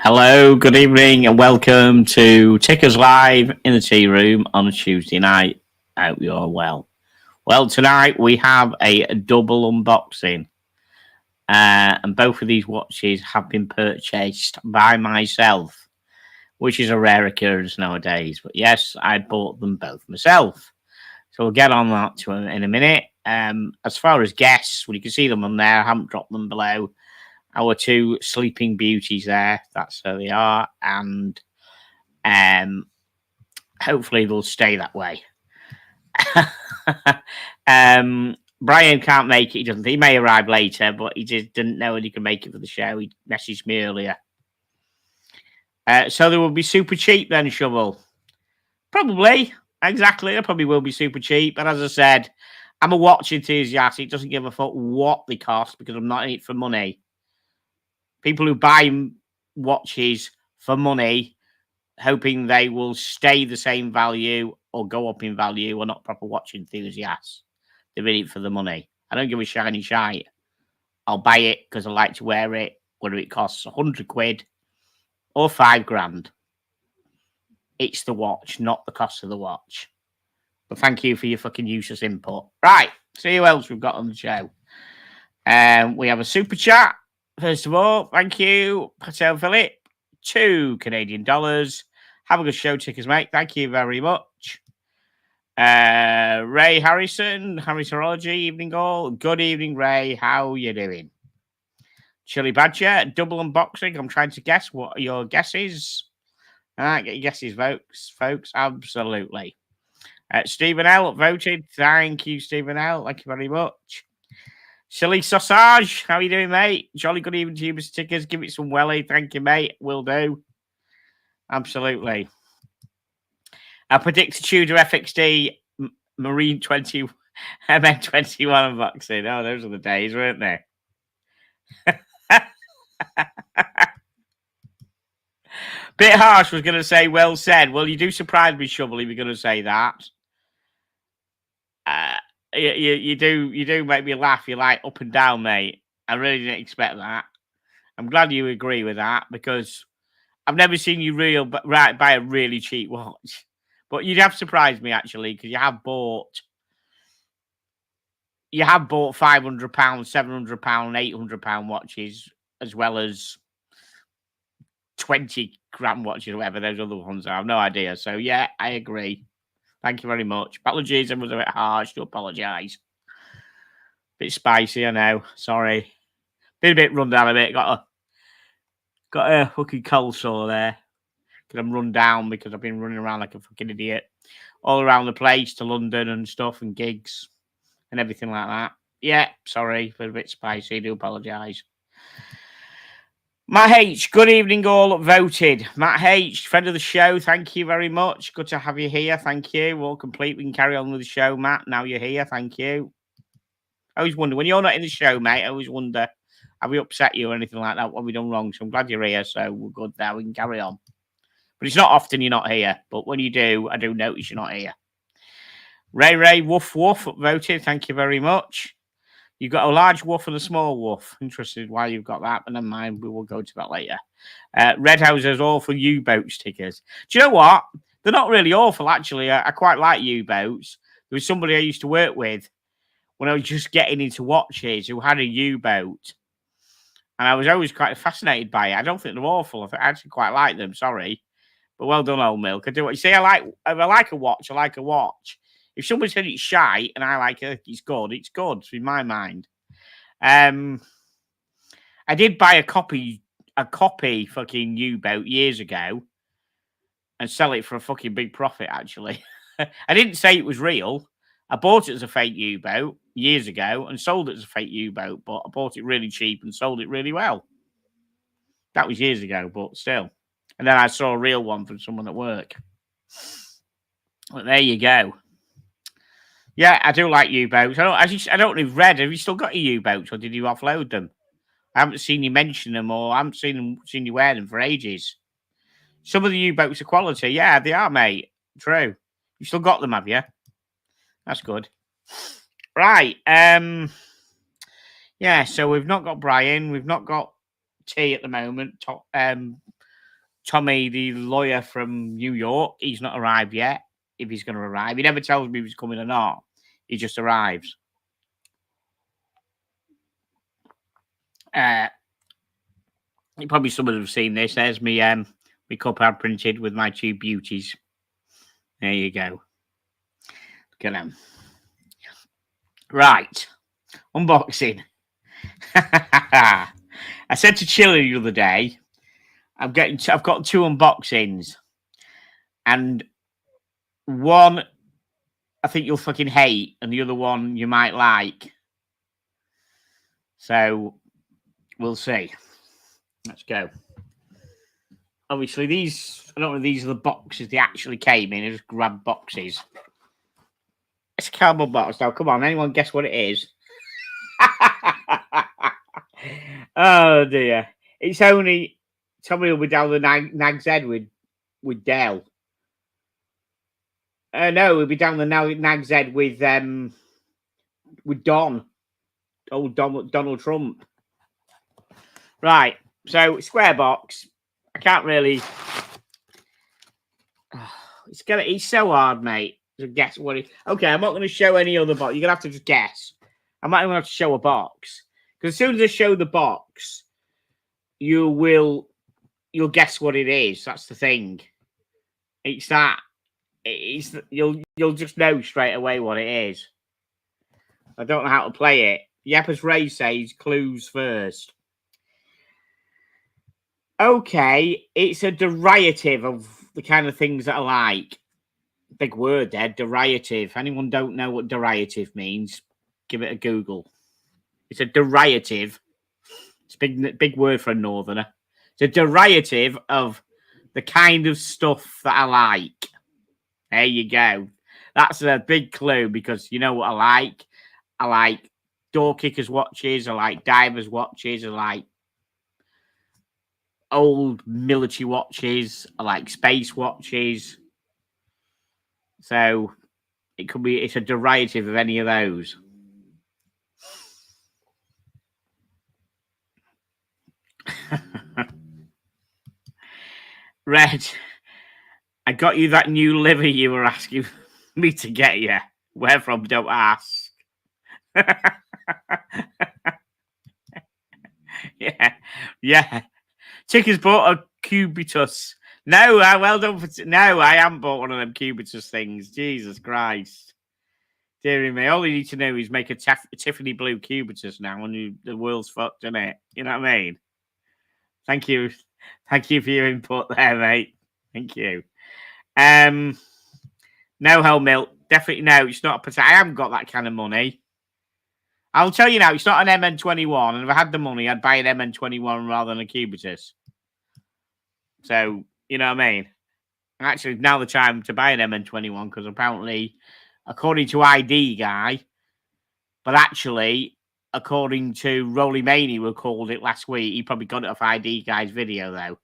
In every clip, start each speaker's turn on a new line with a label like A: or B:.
A: Hello, good evening, and welcome to Tickers Live in the Tea Room on a Tuesday night. I hope you're well. Well, tonight we have a double unboxing, and both of these watches have been purchased by myself, which is a rare occurrence nowadays. But yes, I bought them both myself. So we'll get on that in a minute. As far as guests, well, you can see them on there. I haven't dropped them below. Our two sleeping beauties there. That's how they are. And hopefully they'll stay that way. Brian can't make it. He doesn't. He may arrive later, but he just didn't know when he could make it for the show. He messaged me earlier. So there will be super cheap then, Shovel. Probably. Exactly. There probably will be super cheap. But as I said, I'm a watch enthusiast. It doesn't give a fuck what they cost because I'm not in it for money. People who buy watches for money, hoping they will stay the same value or go up in value, are not proper watch enthusiasts. They're in it for the money. I don't give a shiny shite. I'll buy it because I like to wear it, whether it costs 100 quid or 5 grand. It's the watch, not the cost of the watch. But thank you for your fucking useless input. Right, see who else we've got on the show. We have a super chat. First of all, thank you, Patel Philip. $2 Canadian. Have a good show, Tickers, mate. Thank you very much. Ray Harrison, Harrisology, evening all. Good evening, Ray. How you doing? Chili Badger, double unboxing. I'm trying to guess. What are your guesses? Get your guesses, folks. Absolutely. Stephen L. voted. Thank you, Stephen L. Thank you very much. Silly Sausage, how you doing, mate? Jolly good evening to you, Mr. Tickers. Give it some welly. Thank you, mate. Will do. Absolutely. I predict a Tudor FXD Marine 20 MN21 unboxing. Oh, those are the days, weren't they? Bit harsh, was going to say, well said. Well, you do surprise me, Shovel, if you're going to say that. You do make me laugh. You're like up and down, mate. I really didn't expect that. I'm glad you agree with that because I've never seen you buy a really cheap watch. But you'd have surprised me actually because you have bought £500, £700, £800 watches as well as 20 grand watches or whatever those other ones are. I have no idea. So yeah, I agree. Thank you very much. Apologies, I was a bit harsh. To apologise. Bit spicy, I know. Sorry. Been a bit run down a bit. Got a fucking cold sore there. Because I'm run down because I've been running around like a fucking idiot. All around the place to London and stuff and gigs and everything like that. Yeah, sorry for a bit spicy. I do apologise. Matt H, good evening all voted. Matt H, friend of the show, thank you very much. Good to have you here, thank you. All complete, we can carry on with the show, Matt. Now you're here, thank you. I always wonder, when you're not in the show, mate, I always wonder, have we upset you or anything like that? What have we done wrong? So I'm glad you're here, so we're good now, we can carry on. But it's not often you're not here, but when you do, I do notice you're not here. Ray, woof, voted, thank you very much. You've got a large woof and a small woof. Interested why you've got that, but never mind. We will go to that later. Red House has awful U-boat stickers. Do you know what? They're not really awful, actually. I quite like U-boats. There was somebody I used to work with when I was just getting into watches who had a U-boat. And I was always quite fascinated by it. I don't think they're awful. I actually quite like them. Sorry. But well done, old milk. I do what you say. If I like a watch, I like a watch. If somebody said it's shite and I like it, it's good. It's good in my mind. I did buy a copy fucking U-boat years ago and sell it for a fucking big profit, actually. I didn't say it was real. I bought it as a fake U-boat years ago and sold it as a fake U-boat, but I bought it really cheap and sold it really well. That was years ago, but still. And then I saw a real one from someone at work. But there you go. Yeah, I do like U-boats. I don't know if Red, have you still got your U-boats or did you offload them? I haven't seen you mention them or I haven't seen you wear them for ages. Some of the U-boats are quality. Yeah, they are, mate. True. You still got them, have you? That's good. Right. Yeah, so we've not got Brian. We've not got T at the moment. Tommy, the lawyer from New York, he's not arrived yet. If he's going to arrive, he never tells me if he's coming or not. He just arrives. Probably some of them have seen this. There's me, my cup I printed with my two beauties. There you go. Look at them. Right, unboxing. I said to Chili the other day, I've got 2 unboxings, and one I think you'll fucking hate, and the other one you might like. So we'll see. Let's go. Obviously, these, I don't know if these are the boxes they actually came in. I just grabbed boxes. It's a cardboard box now. Come on, anyone guess what it is? Oh dear. It's only Tommy will be down the Nag's Head with Dell. No, we'll be down the Nag's Head with Don. Old Donald Trump. Right. So square box. I can't really. It's so hard, mate, to guess what it. Okay, I'm not going to show any other box. You're gonna have to just guess. I might even have to show a box, because as soon as I show the box, you'll guess what it is. That's the thing. It's that. You'll just know straight away what it is. I don't know how to play it. Yepers Ray says clues first. Okay, it's a derivative of the kind of things that I like. Big word there, derivative. Anyone don't know what derivative means, give it a Google. It's a derivative. It's a big word for a northerner. It's a derivative of the kind of stuff that I like. There you go. That's a big clue, because you know what I like? I like door kickers watches. I like divers watches. I like old military watches. I like space watches. So it's a derivative of any of those. Red, I got you that new liver you were asking me to get you. Where from? Don't ask. Yeah. Chicken's bought a Cubitus. No, well done. No, I haven't bought one of them Cubitus things. Jesus Christ. Dear me, all you need to know is make a Tiffany blue Cubitus now, and the world's fucked, isn't it? You know what I mean? Thank you. Thank you for your input there, mate. Thank you. No, Hell Milk. Definitely no, it's not. I haven't got that kind of money. I'll tell you now, it's not an MN21, and if I had the money, I'd buy an MN21 rather than a Cubitus. So, you know what I mean? Actually, now the time to buy an MN21, because apparently, according to ID Guy, but actually, according to Rolly Maney, who called it last week, he probably got it off ID Guy's video, though.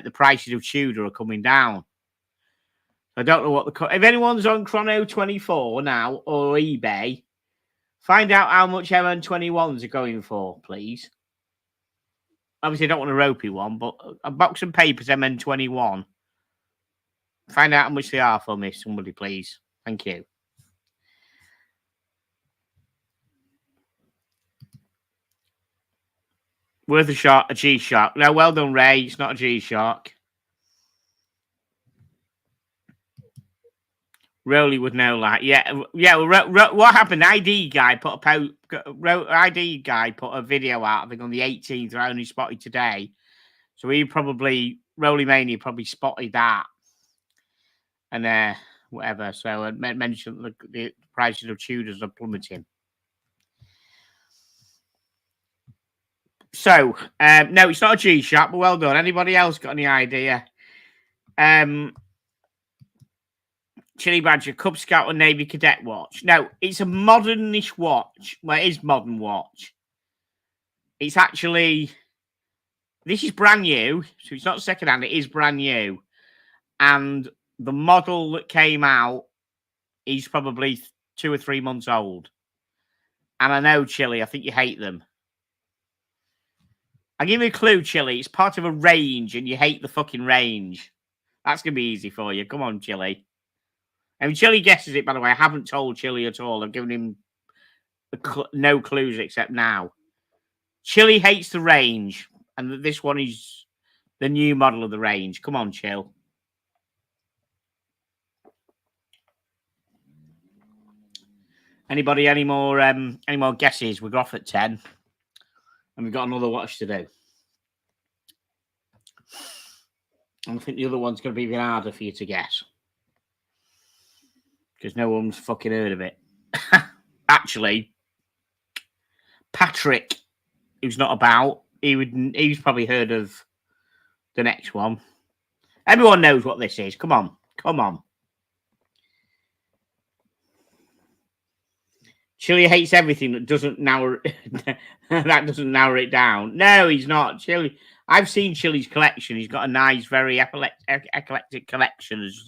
A: The prices of Tudor are coming down. I don't know what if anyone's on Chrono 24 now or eBay, find out how much MN21s are going for, please. Obviously, I don't want a ropey one, but a box of papers MN21. Find out how much they are for me, somebody, please. Thank you. Worth a shot, a G-Shock. No, well done, Ray. It's not a G-Shock. Rolly would know that. Yeah. What happened? ID Guy put a video out, I think, on the 18th. I only spotted today, so Rolly Mania probably spotted that, and whatever. So I mentioned the prices of Tudors are plummeting. So no, it's not a G-Shock, but well done. Anybody else got any idea? Chili Badger, Cub Scout and Navy Cadet watch. No, it's a modernish watch. Well, it is modern watch. It's actually, this is brand new, so it's not secondhand. It is brand new, and the model that came out is probably 2 or 3 months old. And I know, Chili, I think you hate them. I'll give you a clue, Chili. It's part of a range and you hate the fucking range. That's going to be easy for you. Come on, Chili. And Chili guesses it, by the way. I haven't told Chili at all. I've given him no clues except now. Chili hates the range. And this one is the new model of the range. Come on, Chill. Anybody, any more guesses? We're off at 10. And we've got another watch to do. And I think the other one's going to be even harder for you to guess. Because no one's fucking heard of it. Actually, Patrick, who's not about, he's probably heard of the next one. Everyone knows what this is. Come on. Come on. Chili hates everything that doesn't narrow it down. No, he's not. Chili. I've seen Chili's collection. He's got a nice, very eclectic collection as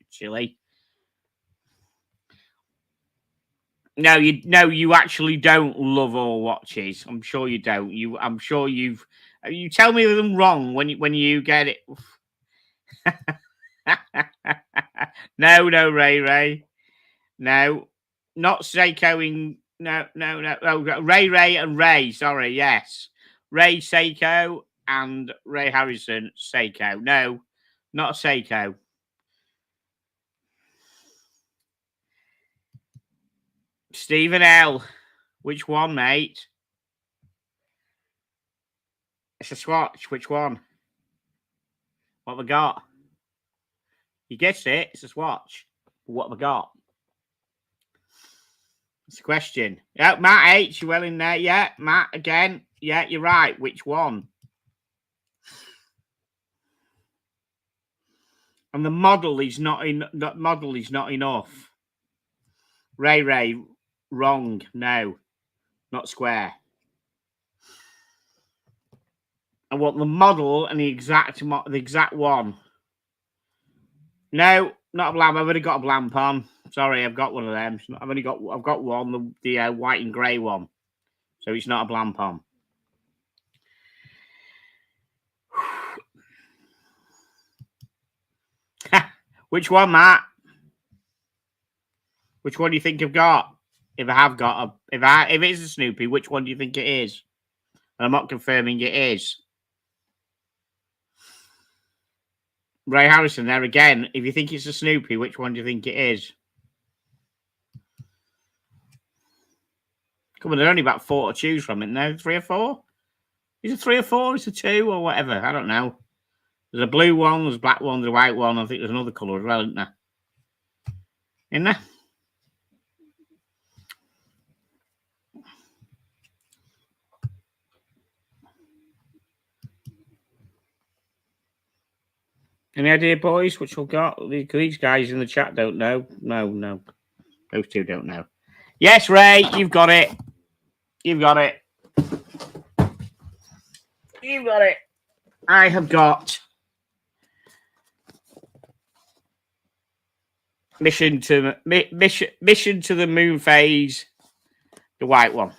A: Chili. No, you actually don't love all watches. I'm sure you don't. I'm sure you tell me them wrong when you get it. No, Ray. No, not Seiko. No. Ray and Ray. Sorry, yes, Ray Seiko and Ray Harrison Seiko. No, not Seiko. Stephen L. Which one, mate? It's a Swatch. Which one? What have I got? You guessed it. It's a Swatch. What have I got? It's a question. Yeah, Matt H. You well in there? Yeah, Matt again. Yeah, you're right. Which one? And the model is not in. That model is not enough. Ray, wrong. No, not square. I want the model and the exact one. No, not a Blamp. I've already got a Blamp on. Sorry, I've got one of them. I've got one, the white and grey one. So it's not a Blamp on. Which one, Matt? Which one do you think I've got? If I have got if it is a Snoopy, which one do you think it is? And I'm not confirming it is. Ray Harrison there again. If you think it's a Snoopy, which one do you think it is? Come on, there are only about 4 to choose from, isn't there? 3 or 4? Is it 3 or 4? Is it 2 or whatever? I don't know. There's a blue one, there's a black one, there's a white one. I think there's another colour as well, isn't there? Isn't there? Any idea, boys, which we've got? These guys in the chat don't know. No. Those two don't know. Yes, Ray, you've got it. You've got it. You've got it. I have got Mission to the Moon phase, the white one.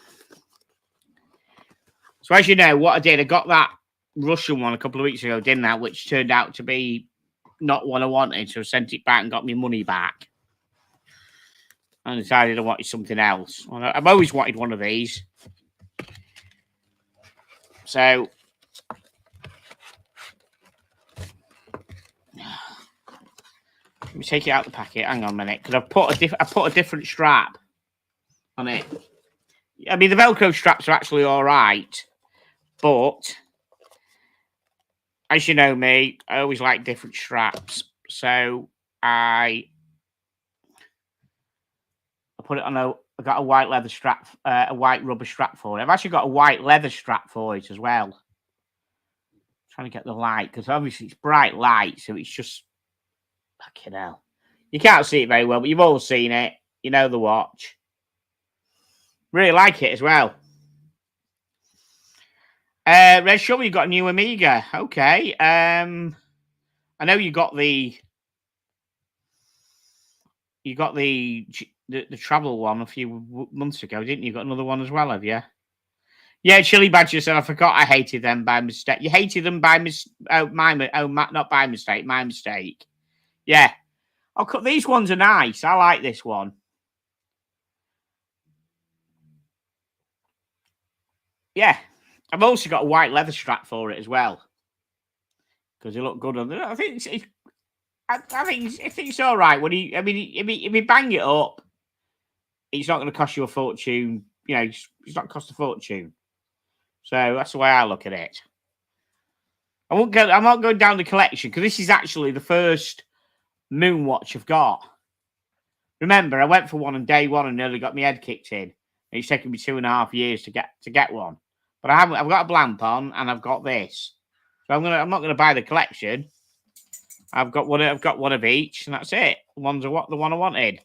A: So as you know, what I did, I got that Russian one a couple of weeks ago, didn't I? Which turned out to be not what I wanted, so I sent it back and got my money back. And decided I wanted something else. I've always wanted one of these. So let me take it out of the packet. Hang on a minute, because I put a different strap on it. I mean, the Velcro straps are actually all right, but as you know me, I always like different straps. So I put it on I got a white leather strap, a white rubber strap for it. I've actually got a white leather strap for it as well. I'm trying to get the light, because obviously it's bright light, so it's just fucking hell. You can't see it very well, but you've all seen it. You know the watch. Really like it as well. Red Show, you got a new Omega. Okay. I know you got the travel one a few months ago, didn't you? You got another one as well, have you? Yeah, Chili Badger said, I forgot I hated them by mistake. You hated them by not by mistake, my mistake. Yeah. Oh, these ones are nice. I like this one. Yeah. I've also got a white leather strap for it as well. Because they look good on I think it's all right. When if you bang it up, it's not going to cost you a fortune. You know, it's not cost a fortune. So that's the way I look at it. I'm not going down the collection because this is actually the first moon watch I've got. Remember, I went for one on day one and nearly got my head kicked in. It's taken me 2.5 years to get one. But I haven't. I've got a blamp on and I've got this. So I'm not gonna buy the collection. I've got one of each, and that's it. The one I wanted.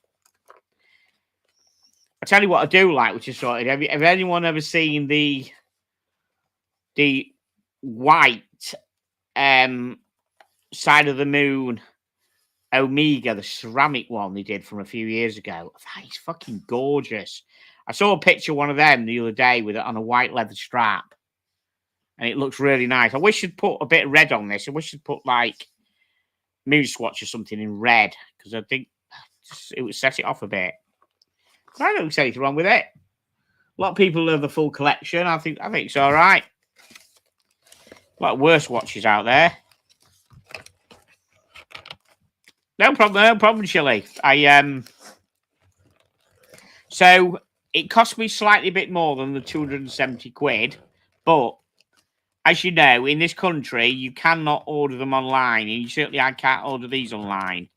A: I tell you what I do like, which is sorted. Have anyone ever seen the white side of the moon Omega, the ceramic one they did from a few years ago? That is fucking gorgeous. I saw a picture of one of them the other day with it on a white leather strap, and it looks really nice. I wish you'd put a bit of red on this. I wish you'd put like moon swatch or something in red, because I think it would set it off a bit. But I don't see anything wrong with it. A lot of people love the full collection. I think it's all right. A lot of worse watches out there. No problem, Chili. So it cost me slightly bit more than the 270 quid, but as you know, in this country, you cannot order them online, and I can't order these online.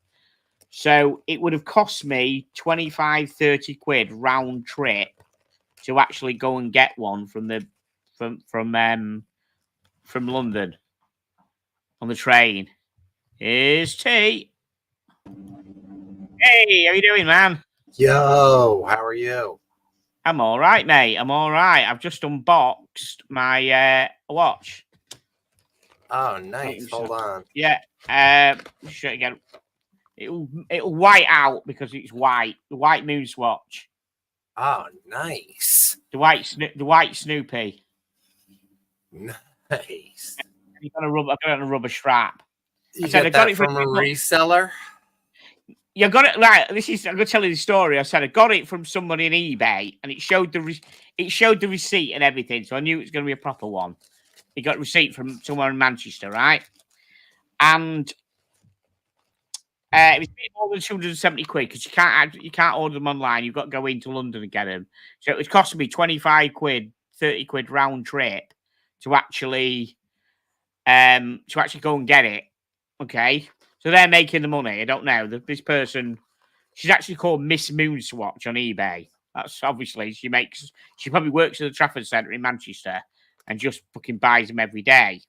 A: So it would have cost me 25, 30 quid round trip to actually go and get one from London on the train. Here's T. Hey, how you doing, man?
B: Yo, how are you?
A: I'm all right, mate. I'm all right. I've just unboxed my watch.
B: Oh, nice. Hold on.
A: Yeah. Should again. It'll white out because it's white. The white moon swatch.
B: Oh, nice.
A: The white Snoopy.
B: Nice.
A: I got a rubber strap.
B: I got it from a reseller.
A: You got it right. I'm gonna tell you the story. I said I got it from somebody on eBay, and it showed the receipt and everything, so I knew it was going to be a proper one. He got a receipt from somewhere in Manchester, right? And it was a bit more than 270 quid because you can't order them online. You've got to go into London and get them. So it was costing me 25 quid, 30 quid round trip to actually go and get it. Okay. So they're making the money. I don't know. This person, she's actually called Miss Moonswatch on eBay. That's obviously she probably works at the Trafford Centre in Manchester and just fucking buys them every day.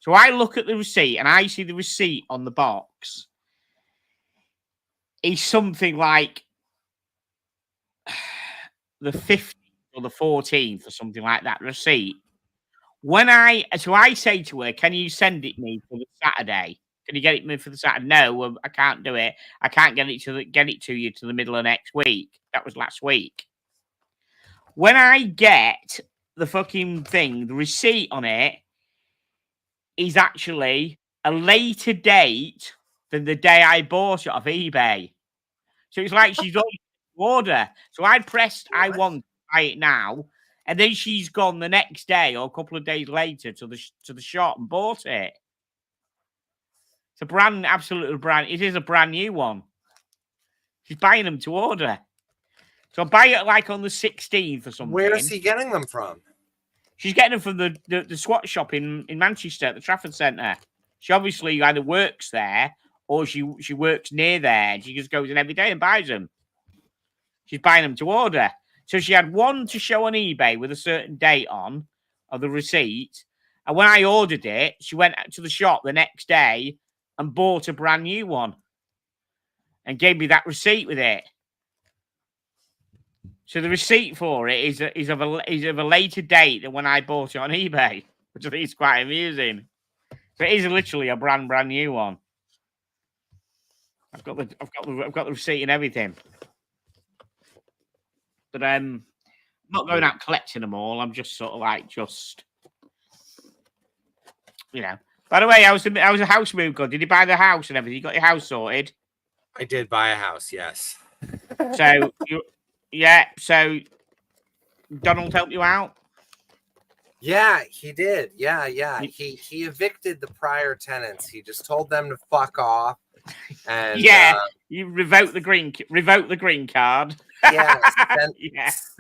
A: So I look at the receipt and I see the receipt on the box is something like the 15th or the 14th or something like that receipt. So I say to her, can you send it me for the Saturday? Can you get it me for the Saturday? No, I can't do it. I can't get it to you to the middle of next week. That was last week. When I get the fucking thing, the receipt on it is actually a later date than the day I bought it off eBay. So it's like she's already order. So I pressed I want to buy it now, and then she's gone the next day or a couple of days later to the shop and bought it. It's absolutely brand. It is a brand new one. She's buying them to order. So I buy it like on the 16th or something.
B: Where is he getting them from?
A: She's getting them from the swatch shop in Manchester at the Trafford Centre. She obviously either works there or she works near there. She just goes in every day and buys them. She's buying them to order. So she had one to show on eBay with a certain date on of the receipt. And when I ordered it, she went to the shop the next day and bought a brand new one and gave me that receipt with it. So the receipt for it is of a later date than when I bought it on eBay, which I think is quite amusing. So it is literally a brand new one. I've got the receipt and everything. But not going out collecting them all. I'm just sort of like you know. By the way, how's the house move good? Did you buy the house and everything? You got your house sorted?
B: I did buy a house, yes.
A: So so Donald helped you out?
B: Yeah, he did. Yeah. He evicted the prior tenants. He just told them to fuck off. And
A: you revoke the green card.
B: Yeah,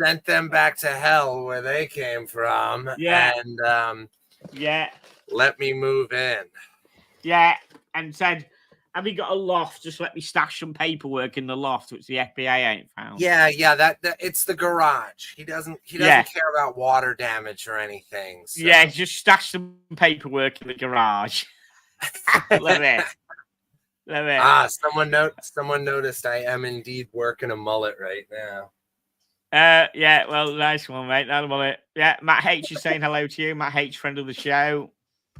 B: sent them back to hell where they came from.
A: Yeah.
B: And let me move in.
A: Yeah, and said, have you got a loft? Just let me stash some paperwork in the loft, which the FBI ain't found.
B: Yeah, that it's the garage. He doesn't care about water damage or anything. So.
A: Yeah, just stash some paperwork in the garage. Love it.
B: Someone noticed I am indeed working a mullet right now.
A: Yeah, well, nice one, mate. That mullet. Yeah, Matt H is saying hello to you. Matt H, friend of the show.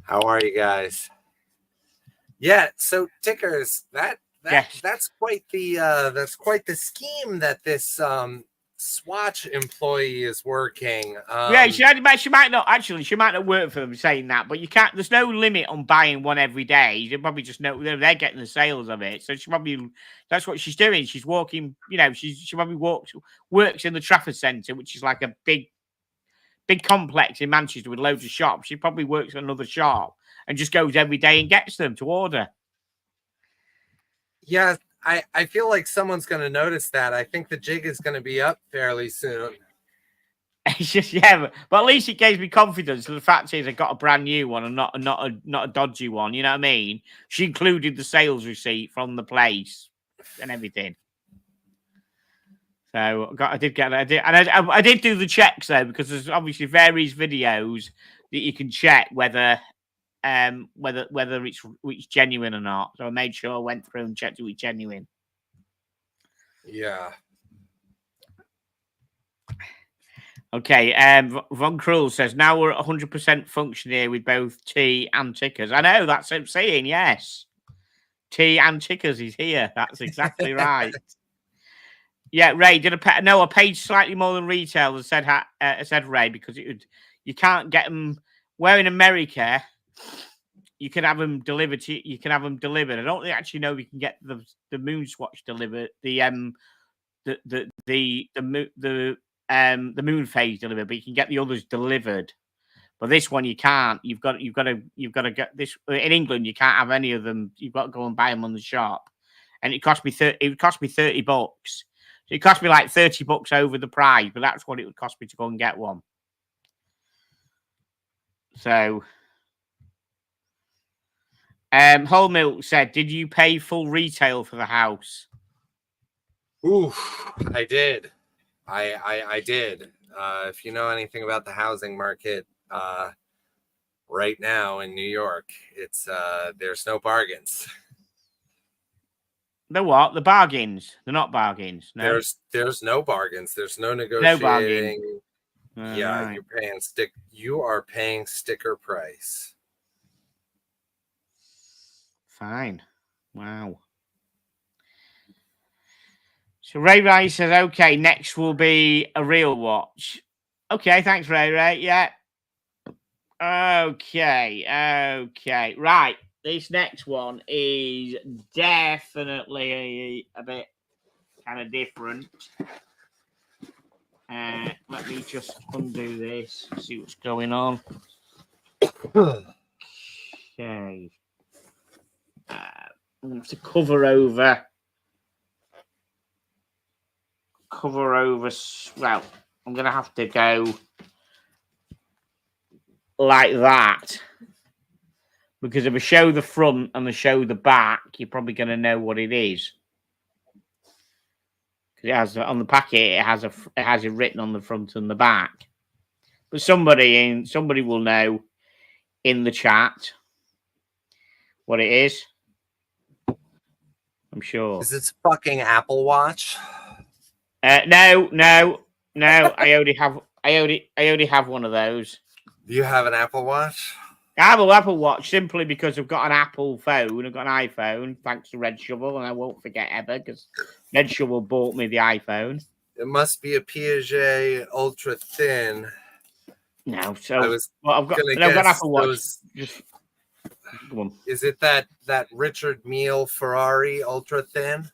B: How are you guys? Yeah, so Tickers, that's quite the scheme that this Swatch employee is working.
A: She might not work for them saying that, but you can't. There's no limit on buying one every day. You probably just know they're getting the sales of it. So that's what she's doing. She's walking. She probably works in the Trafford Centre, which is like a big complex in Manchester with loads of shops. She probably works at another shop and just goes every day and gets them to order.
B: Yeah. I feel like someone's going to notice that. I think the jig is going to be up fairly soon.
A: It's just but at least it gives me confidence. The fact is, I got a brand new one and not a dodgy one. You know what I mean? She included the sales receipt from the place and everything. So I did do the checks though, because there's obviously various videos that you can check whether it's genuine or not. So I made sure I went through and checked it was genuine.
B: Yeah.
A: Okay. Von Krull says now we're 100% function here with both T and Tickers. I know, that's what I'm saying. Yes, T and Tickers is here. That's exactly right. Yeah, Ray did I paid slightly more than retail. Said Ray, because you can't get them. Where in America, you can have them delivered. You can have them delivered. I don't actually know if you can get the Moon Swatch delivered. The Moon Phase delivered, but you can get the others delivered. But this one you can't. You've got to get this in England. You can't have any of them. You've got to go and buy them on the shop, and it cost me $30. So it cost me like $30 over the price, but that's what it would cost me to go and get one. So, Whole Milk said, "Did you pay full retail for the house?"
B: Ooh, I did. I did. If you know anything about the housing market right now in New York, it's there's no bargains.
A: The what? The bargains? They're not bargains. No.
B: There's no bargains. There's no negotiating. No bargain. Yeah, right. You are paying sticker price.
A: Fine. Wow. So Ray says, okay, next will be a real watch. Okay, thanks, Ray. Yeah. Okay. Right. This next one is definitely a bit kind of different. Let me just undo this, see what's going on. Okay. I'm going to have to cover over. Well, I'm going to have to go like that. Because if I show the front and I show the back, you're probably going to know what it is. Because it has on the packet, it has it written on the front and the back. But somebody will know in the chat what it is. I'm sure.
B: Is it fucking Apple Watch?
A: No. I already have one of those.
B: Do you have an Apple Watch?
A: I have an Apple Watch simply because I've got an Apple phone. I've got an iPhone, thanks to Red Shovel, and I won't forget ever because Red Shovel bought me the iPhone.
B: It must be a Piaget ultra thin.
A: No, so
B: I was
A: I've got
B: gonna
A: an
B: guess
A: Apple Watch.
B: those.
A: Just go on.
B: Is it that Richard Mille Ferrari ultra thin?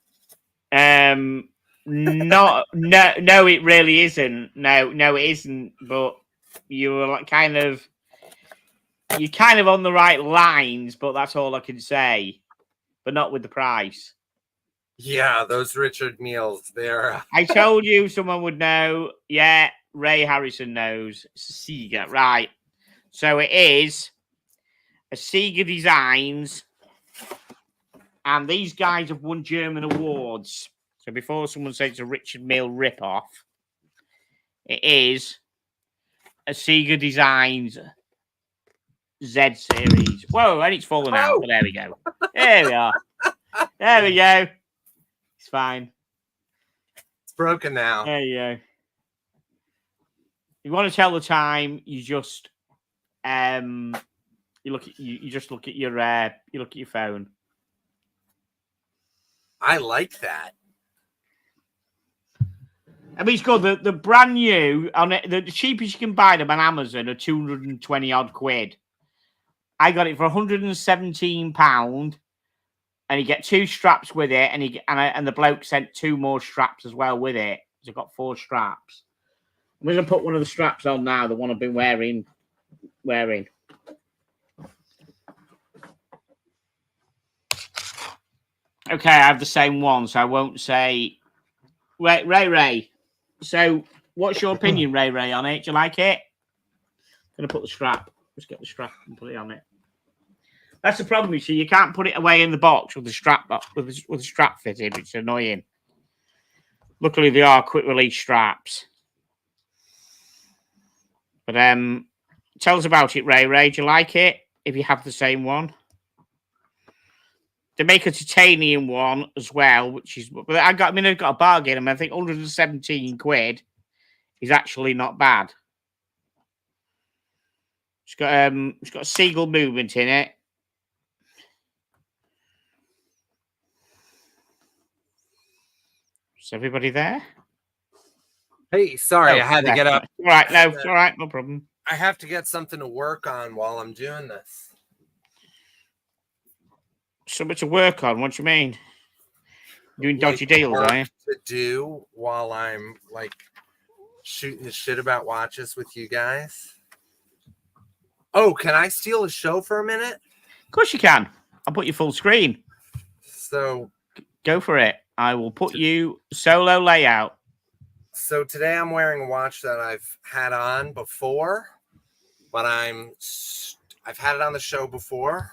A: No, it really isn't. No, it isn't. But you were like you're kind of on the right lines, but that's all I can say. But not with the price.
B: Yeah, those Richard Milles. They're.
A: I told you someone would know. Yeah, Ray Harrison knows. It's a Sega, right? So it is a Sega Designs, and these guys have won German awards. So before someone says it's a Richard Mille ripoff, it is a Sega Designs Z series. Whoa, and it's fallen out, but there we go. There we are. There we go. It's fine.
B: It's broken now.
A: There you go. You want to tell the time, you just you just look at your phone.
B: I like that.
A: I mean, it's good. The brand new on it, the cheapest you can buy them on Amazon are 220 odd quid. I got it for £117, and you get 2 straps with it, and the bloke sent 2 more straps as well with it. So I've got 4 straps. I'm going to put one of the straps on now, the one I've been wearing. Okay, I have the same one, so I won't say. Ray. So, what's your opinion, Ray, on it? Do you like it? I'm going to put the strap. Just get the strap and put it on it. That's the problem, you see. You can't put it away in the box with the strap with the strap fitted, which is annoying. Luckily, they are quick release straps. But tell us about it, Ray. Do you like it? If you have the same one, they make a titanium one as well, which is. But I've got a bargain. I think 117 quid is actually not bad. It's got a seagull movement in it. Is everybody there?
B: Hey, sorry, I had to get up.
A: All right, no, it's all right, no problem.
B: I have to get something to work on while I'm doing this.
A: Something to work on? What do you mean? Doing dodgy deals, are you?
B: To do while I'm like shooting the shit about watches with you guys. Oh, can I steal a show for a minute?
A: Of course you can. I'll put you full screen.
B: So
A: go for it. I will put you solo layout.
B: So today I'm wearing a watch that I've had on before, but I've had it on the show before.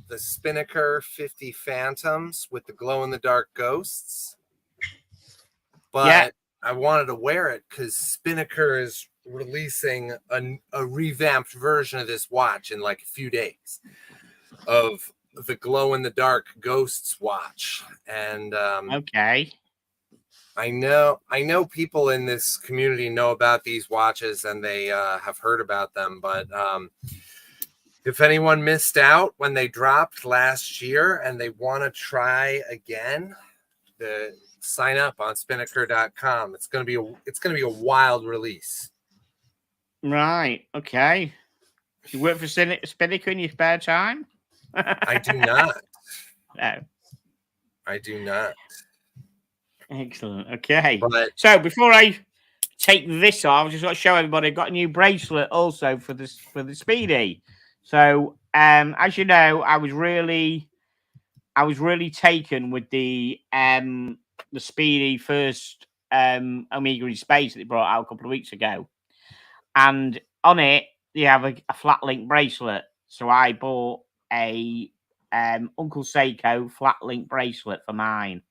B: The Spinnaker 50 Phantoms with the glow-in-the-dark ghosts. But yeah. I wanted to wear it because Spinnaker is releasing a revamped version of this watch in like a few days of the glow-in-the-dark ghosts watch. And
A: okay.
B: I know people in this community know about these watches and they have heard about them, but if anyone missed out when they dropped last year and they want to try again, sign up on spinnaker.com. It's going to be a wild release.
A: Right. Okay. You work for Spinnaker in your spare time?
B: I do not.
A: No.
B: I do not.
A: Excellent. Okay.
B: But,
A: so before I take this off, I just got to show everybody I've got a new bracelet also for the Speedy. So as you know, I was really taken with the Speedy first Omega in space that they brought out a couple of weeks ago. And on it they have a flat link bracelet. So I bought a Uncle Seiko flat link bracelet for mine.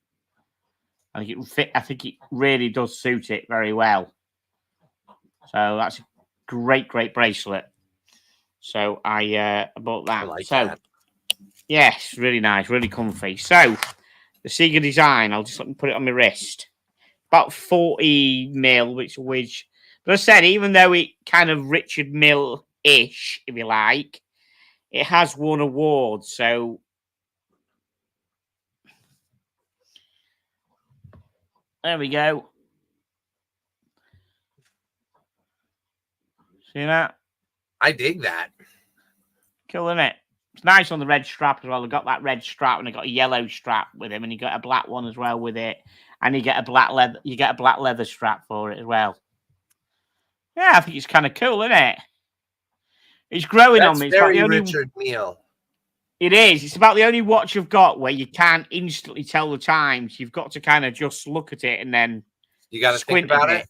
A: I think it really does suit it very well. So that's a great bracelet. So I bought that.
B: I like
A: that. Yes, really nice, really comfy. So the Sega design, I'll just let me put it on my wrist. About 40 mil, which but I said, even though it kind of Richard Mille-ish, if you like, it has won awards. So there we go. See that?
B: I dig that.
A: Cool, isn't it? It's nice on the red strap as well. They got that red strap and they got a yellow strap with him, and you got a black one as well with it, and you get a black leather. You get a black leather strap for it as well. Yeah, I think it's kind of cool, isn't it? It's growing
B: That's
A: on me. It's
B: very
A: about the only,
B: Richard Mille.
A: It is. It's about the only watch you've got where you can't instantly tell the times. You've got to kind of just look at it and then
B: You got to think
A: squint a
B: about
A: bit.
B: it.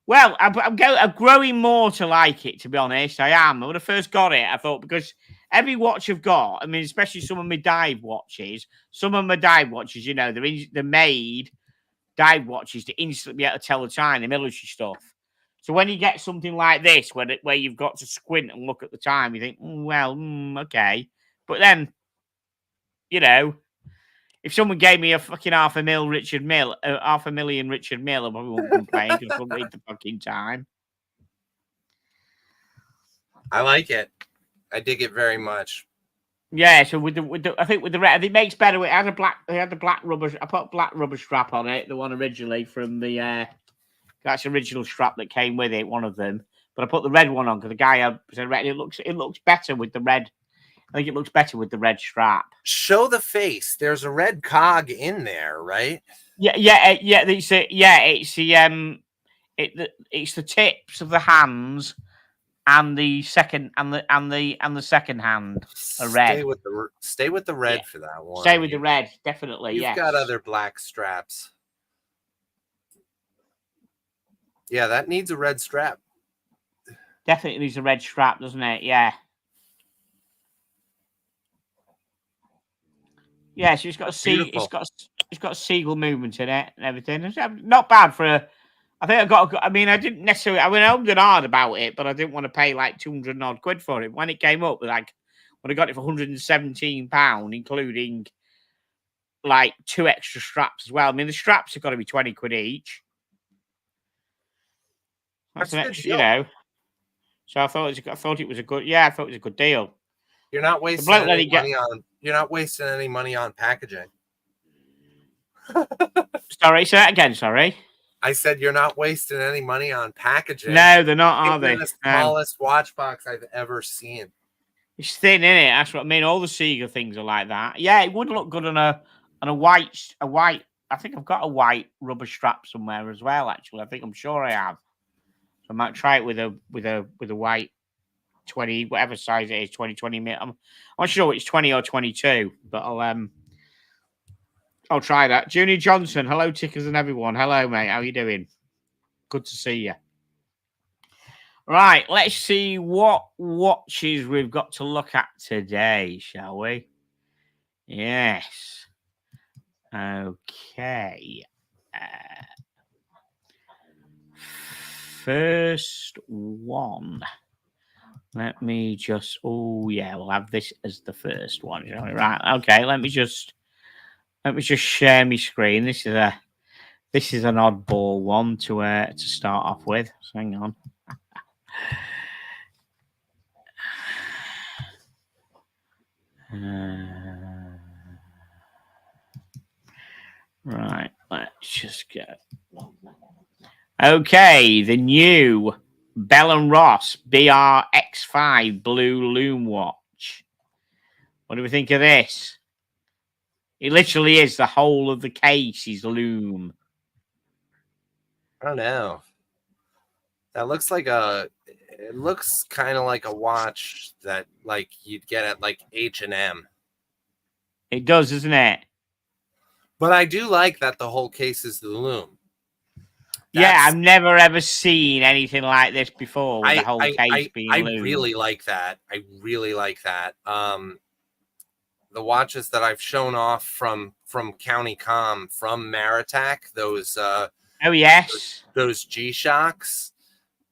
A: Well, I'm growing more to like it, to be honest. I am. When I first got it, I thought, because every watch I've got, I mean, especially some of my dive watches, you know, they're made dive watches to instantly be able to tell the time, the military stuff. So when you get something like this, where you've got to squint and look at the time, you think, okay. But then, you know, if someone gave me a fucking $500,000 Richard Mille, $500,000 Richard Mille, I probably wouldn't complain because I couldn't read the fucking time.
B: I like it. I dig it very much.
A: Yeah, so with the I think with the red, it makes better. It had the black rubber. I put black rubber strap on it, the one originally from the that's the original strap that came with it, one of them. But I put the red one on because the guy said red. It looks better with the red. I think it looks better with the red strap.
B: Show the face. There's a red cog in there, right?
A: Yeah. It's the tips of the hands and the second second hand are red.
B: Stay with the red for that one.
A: Stay with the red, definitely.
B: You've got other black straps. Yeah, that needs a red strap.
A: Definitely needs a red strap, doesn't it? Yeah. Yeah, so it's got a seagull movement in it and everything. It's not bad for a. I think I didn't necessarily. I hummed and hard about it, but I didn't want to pay like 200 odd quid for it. When it came up, when I got it for £117, including like 2 extra straps as well. I mean, the straps have got to be 20 quid each. That's an extra, you know. So I thought it was a good. Yeah, I thought it was a good deal.
B: You're not wasting any money on. You're not wasting any money on packaging.
A: Sorry, say that again. Sorry.
B: I said you're not wasting any money on packaging.
A: No, they're not, are they?
B: The smallest watch box I've ever seen.
A: It's thin, isn't it? That's what I mean. All the Seeger things are like that. Yeah, it would look good on a white. I think I've got a white rubber strap somewhere as well. Actually, I'm sure I have. So I might try it with a white 20, whatever size it is, 20 mil. I'm not sure it's 20 or 22, but I'll try that. Junior Johnson, hello, Tickers and everyone. Hello, mate. How you doing? Good to see you. Right, let's see what watches we've got to look at today, shall we? Yes. Okay. First one. Let me just. Oh yeah, we'll have this as the first one. Shall we? Right. Okay. Let me just share my screen. This is an oddball one to start off with. So hang on. Right. Let's just go. Okay, the new Bell & Ross BRX5 Blue Loom watch. What do we think of this? It literally is the whole of the case is loom.
B: I don't know. That looks like it looks kind of like a watch that like you'd get at like H&M.
A: It does, doesn't it?
B: But I do like that the whole case is the loom.
A: Yeah, I've never ever seen anything like this before. With the whole case being loom.
B: I really like that. I really like that. The watches that I've shown off from County Com, from Maritac, those oh
A: yes,
B: those G-Shocks.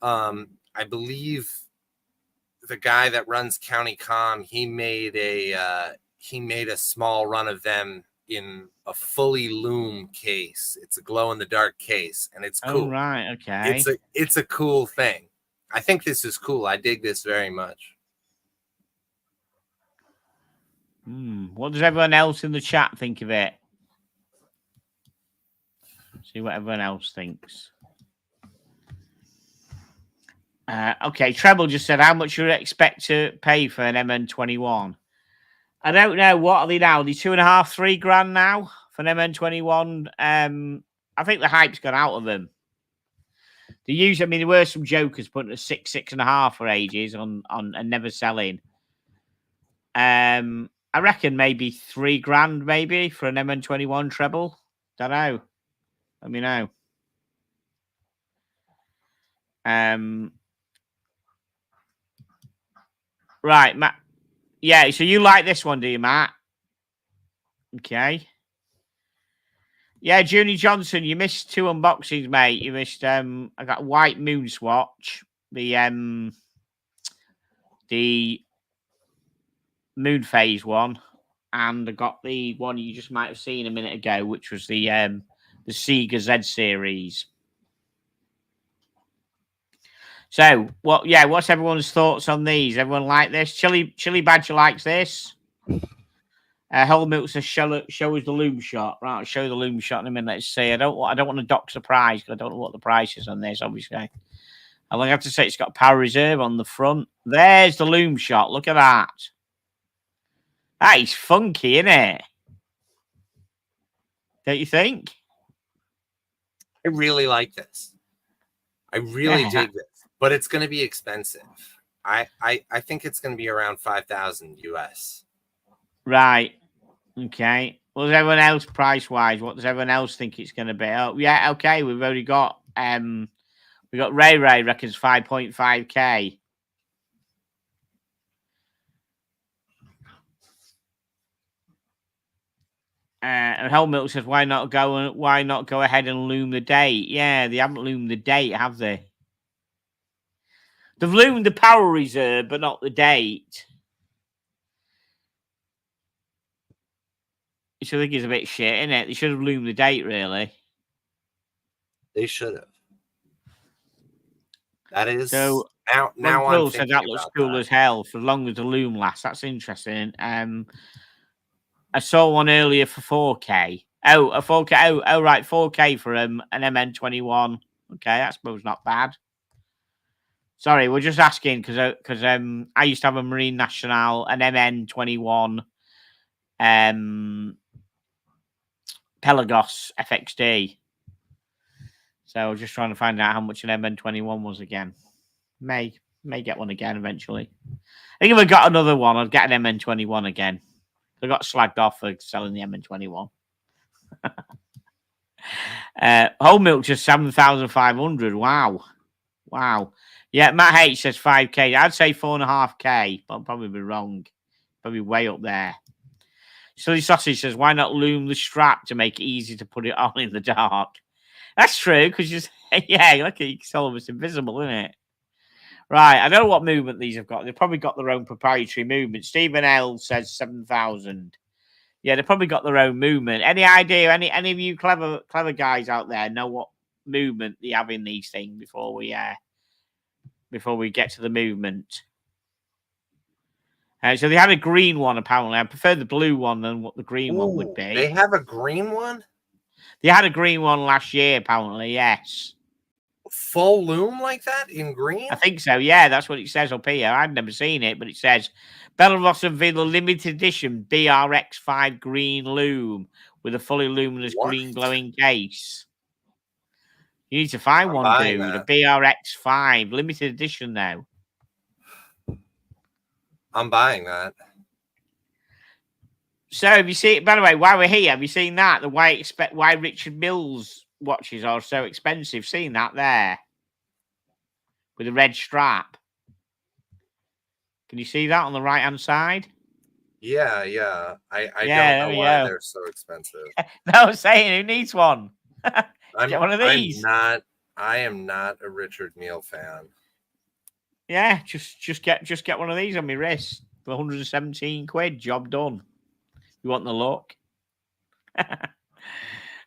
B: I believe the guy that runs County Com, he made a small run of them in a fully loom case. It's a glow in the dark case, and it's cool.
A: Oh, right, okay.
B: It's a cool thing. I think this is cool. I dig this very much.
A: What does everyone else in the chat think of it? See what everyone else thinks. Okay, Treble just said, how much you expect to pay for an MN21? I don't know. What are they now? Are they 2.5, 3 grand now for an MN21? I think the hype's gone out of them. They use, I mean, there were some jokers putting a 6, 6.5 for ages on and never selling. I reckon maybe 3 grand, maybe for an MN21 treble. Don't know. Let me know. Right, Matt. Yeah, so you like this one, do you, Matt? Okay. Yeah, Junie Johnson, you missed 2 unboxings, mate. You missed I got White Moon Swatch, the Moon Phase one, and I got the one you just might have seen a minute ago, which was the Sega Z series. So, what's everyone's thoughts on these? Everyone like this? Chili Badger likes this. Whole Milk says show us the loom shot. Right, I'll show you the loom shot in a minute. Let's see. I don't want to dox the price because I don't know what the price is on this, obviously. I'll have to say it's got power reserve on the front. There's the loom shot. Look at that. That is funky, isn't it? Don't you think?
B: I really like this. I really dig this, but it's going to be expensive. I think it's going to be around 5,000 US. Right.
A: Okay. What does everyone else price wise? What does everyone else think it's going to be? Oh, yeah. Okay. We've already got we got Ray reckons 5.5K. And Helmut says, why not go ahead and loom the date? Yeah, they haven't loomed the date, have they? They've loomed the power reserve, but not the date. Which I think is a bit shit, isn't it? They should have loomed the date, really.
B: They should have. That is
A: so.
B: Now I'm
A: said that looks cool as hell for as long as the loom lasts. That's interesting. I saw one earlier for 4K. Oh, a 4K. Oh, right, 4K for an MN21. Okay, I suppose not bad. Sorry, we're just asking because I used to have a Marine National, an MN21, Pelagos FXD. So just trying to find out how much an MN21 was again. May get one again eventually. I think if I got another one, I'd get an MN21 again. I got slagged off for selling the MN21. Whole Milk just 7,500. Wow. Yeah, Matt H says 5K. I'd say 4.5K, but I'll probably be wrong. Probably way up there. Silly Sausage says, why not loom the strap to make it easy to put it on in the dark? That's true, because look, it's almost invisible, isn't it? Right, I don't know what movement these have got. They've probably got their own proprietary movement. Stephen L says 7,000. Yeah, they've probably got their own movement. Any idea? Any of you clever guys out there know what movement they have in these things before we get to the movement? So they had a green one apparently. I prefer the blue one than what the green one would be.
B: They have a green one?
A: They had a green one last year apparently. Yes.
B: Full loom like that in green?
A: I think so. Yeah, that's what it says up here. I've never seen it, but it says Belarus and Villa limited edition BRX5 green loom with a fully luminous green glowing case. You need to find one, dude. A BRX5 limited edition though.
B: I'm buying that.
A: So have you seen? By the way, while we're here, have you seen that? Why Richard Mills watches are so expensive? Seen that there with a red strap? Can you see that on the right hand side?
B: Yeah. I don't know why they're so expensive.
A: No, I'm saying who needs one? Get one of these.
B: I am not a Richard Mille fan.
A: Yeah, just get one of these on my wrist for 117 quid. Job done. You want the look?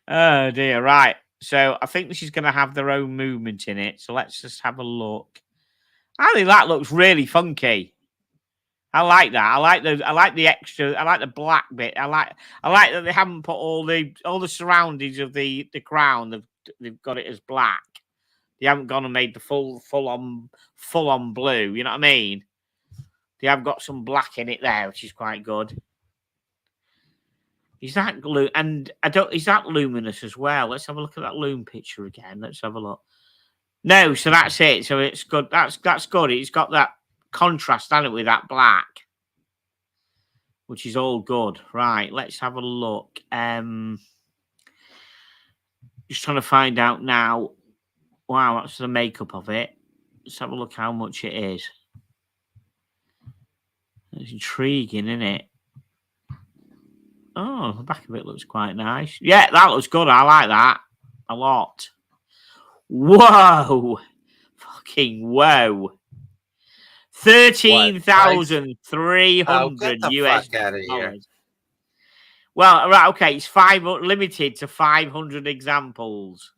A: Oh dear. Right. So I think this is going to have their own movement in it. So let's just have a look. I think that looks really funky. I like that. I like the extra. I like the black bit. I like that they haven't put all the surroundings of the crown. They've got it as black. They haven't gone and made the full on blue. You know what I mean? They have got some black in it there, which is quite good. Is that glue? And is that luminous as well? Let's have a look at that loom picture again. Let's have a look. No, so that's it. So it's good. That's good. It's got that contrast, hasn't it, with that black, which is all good. Right, let's have a look. Just trying to find out now. Wow, that's the makeup of it. Let's have a look how much it is. It's intriguing, isn't it? Oh, the back of it looks quite nice. Yeah, that looks good. I like that a lot. Whoa. Fucking whoa. 13,300 US dollars. Well, right, okay, it's limited to 500 examples.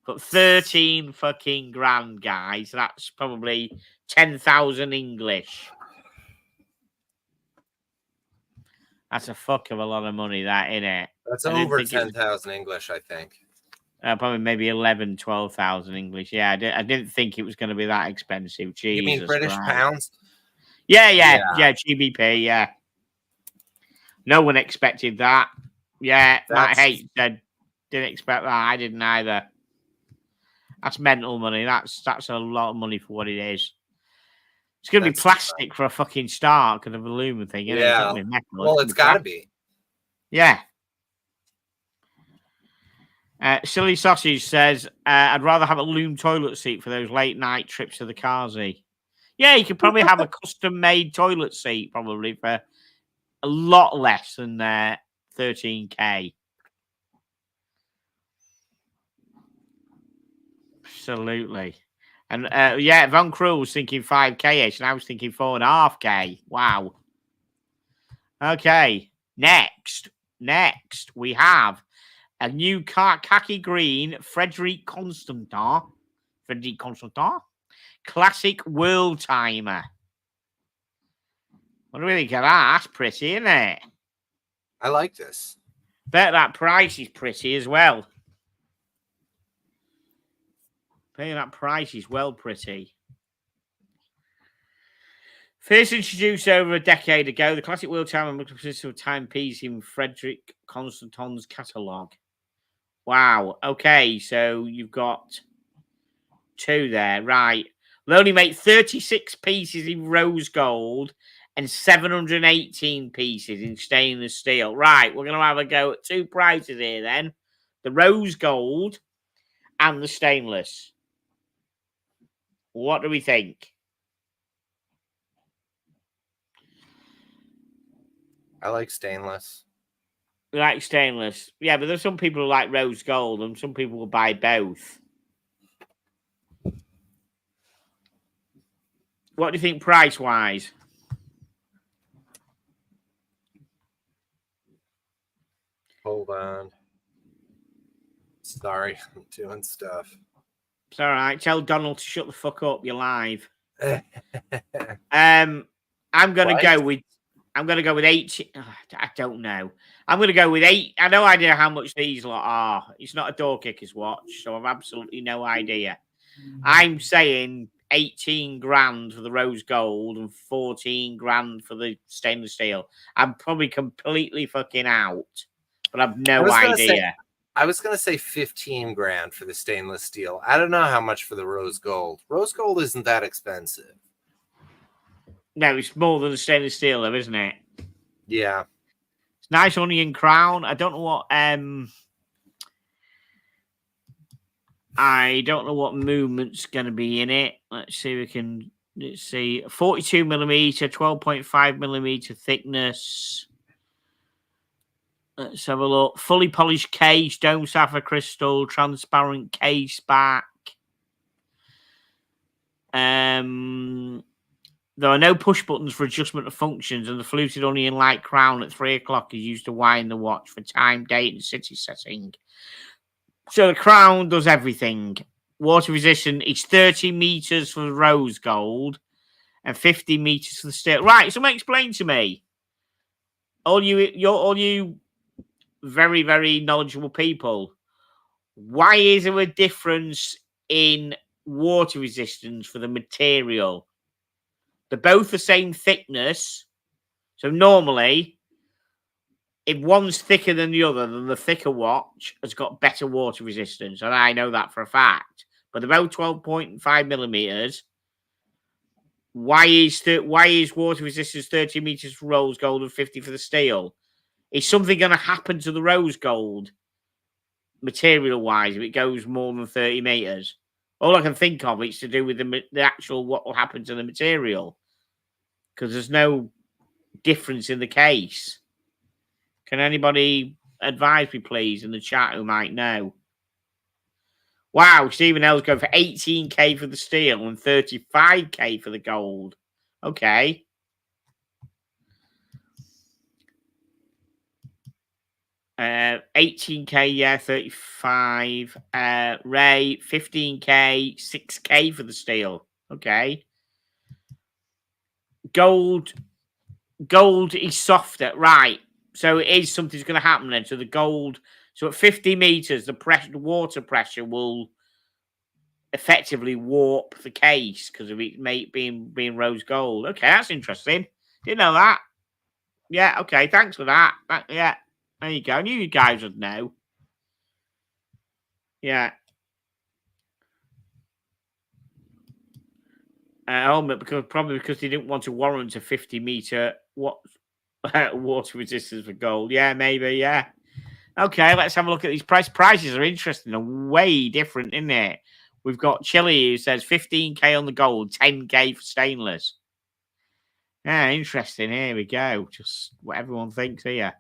A: But 13 fucking grand, guys. That's probably 10,000 English. That's a fuck of a lot of money, that, innit?
B: That's over 10,000 English, I think.
A: Probably maybe 11, 12,000 English. Yeah, I didn't think it was going to be that expensive. Jesus,
B: you mean British pounds?
A: Yeah, GBP, yeah. No one expected that. Yeah, Matt H said, didn't expect that. I didn't either. That's mental money. That's a lot of money for what it is. It's going to be plastic for a fucking start because of the lumen thing. Isn't
B: yeah.
A: It? Metal.
B: Well, it's got to be.
A: Yeah. Silly Sausage says, I'd rather have a loom toilet seat for those late night trips to the Kazi. Yeah, you could probably have a custom made toilet seat probably for a lot less than 13K. Absolutely. And yeah, Von Krul was thinking 5K-ish, and I was thinking 4.5K. Wow. Okay. Next, we have a new khaki green Frederic Constantin. Classic World Timer. What do we think of that? That's pretty, isn't it?
B: I like this.
A: Bet that price is pretty as well. That price is well pretty. First introduced over a decade ago, the Classic World Timer consists of timepiece in Frederic Constantin's catalogue. Wow. Okay, so you've got two there. Right. They'll only make 36 pieces in rose gold and 718 pieces in stainless steel. Right, we're going to have a go at two prices here then. The rose gold and the stainless. What do we think?
B: I like stainless.
A: You like stainless? Yeah, but there's some people who like rose gold and some people will buy both. What do you think price-wise?
B: Hold on. Sorry, I'm doing stuff.
A: It's all right. Tell Donald to shut the fuck up. You're live. I'm gonna go with 8. I don't know. I'm gonna go with 8. I have no idea how much these lot are. It's not a door kicker's watch, so I've absolutely no idea. I'm saying 18 grand for the rose gold and 14 grand for the stainless steel. I'm probably completely fucking out, but I've no idea.
B: I was going to say 15 grand for the stainless steel. I don't know how much for the rose gold. Rose gold isn't that expensive.
A: No, it's more than the stainless steel, though, isn't it?
B: Yeah.
A: It's nice onion crown. I don't know what movement's going to be in it. Let's see. 42 millimeter, 12.5 millimeter thickness. Let's have a look. Fully polished case, dome sapphire crystal, transparent case back. There are no push buttons for adjustment of functions, and the fluted onion light crown at 3 o'clock is used to wind the watch for time, date, and city setting. So the crown does everything. Water resistant. It's 30 meters for the rose gold and 50 meters for the steel. Right. Someone explain to me. All you very, very knowledgeable people. Why is there a difference in water resistance for the material? They're both the same thickness. So normally, if one's thicker than the other, then the thicker watch has got better water resistance. And I know that for a fact. But they're both 12.5 millimeters. Why is water resistance 30 meters for rose gold and 50 for the steel? Is something going to happen to the rose gold material-wise if it goes more than 30 meters? All I can think of is to do with the actual what will happen to the material, because there's no difference in the case. Can anybody advise me, please, in the chat who might know? Wow, Stephen L's going for 18K for the steel and 35K for the gold. Okay. Uh, 18K, yeah, 35. Ray, 15K, 6K for the steel. Okay. Gold is softer, right? So it is something's going to happen then. So the gold, so at 50 meters, the water pressure will effectively warp the case because of it being rose gold. Okay, that's interesting. Didn't know that. Yeah, okay, thanks for that. Yeah, there you go. I knew you guys would know. Yeah. Probably because they didn't want to warrant a 50-meter water resistance for gold. Yeah, maybe. Yeah. Okay, let's have a look at these prices. Are interesting and way different, isn't it? We've got Chile who says 15K on the gold, 10K for stainless. Yeah, interesting. Here we go. Just what everyone thinks here.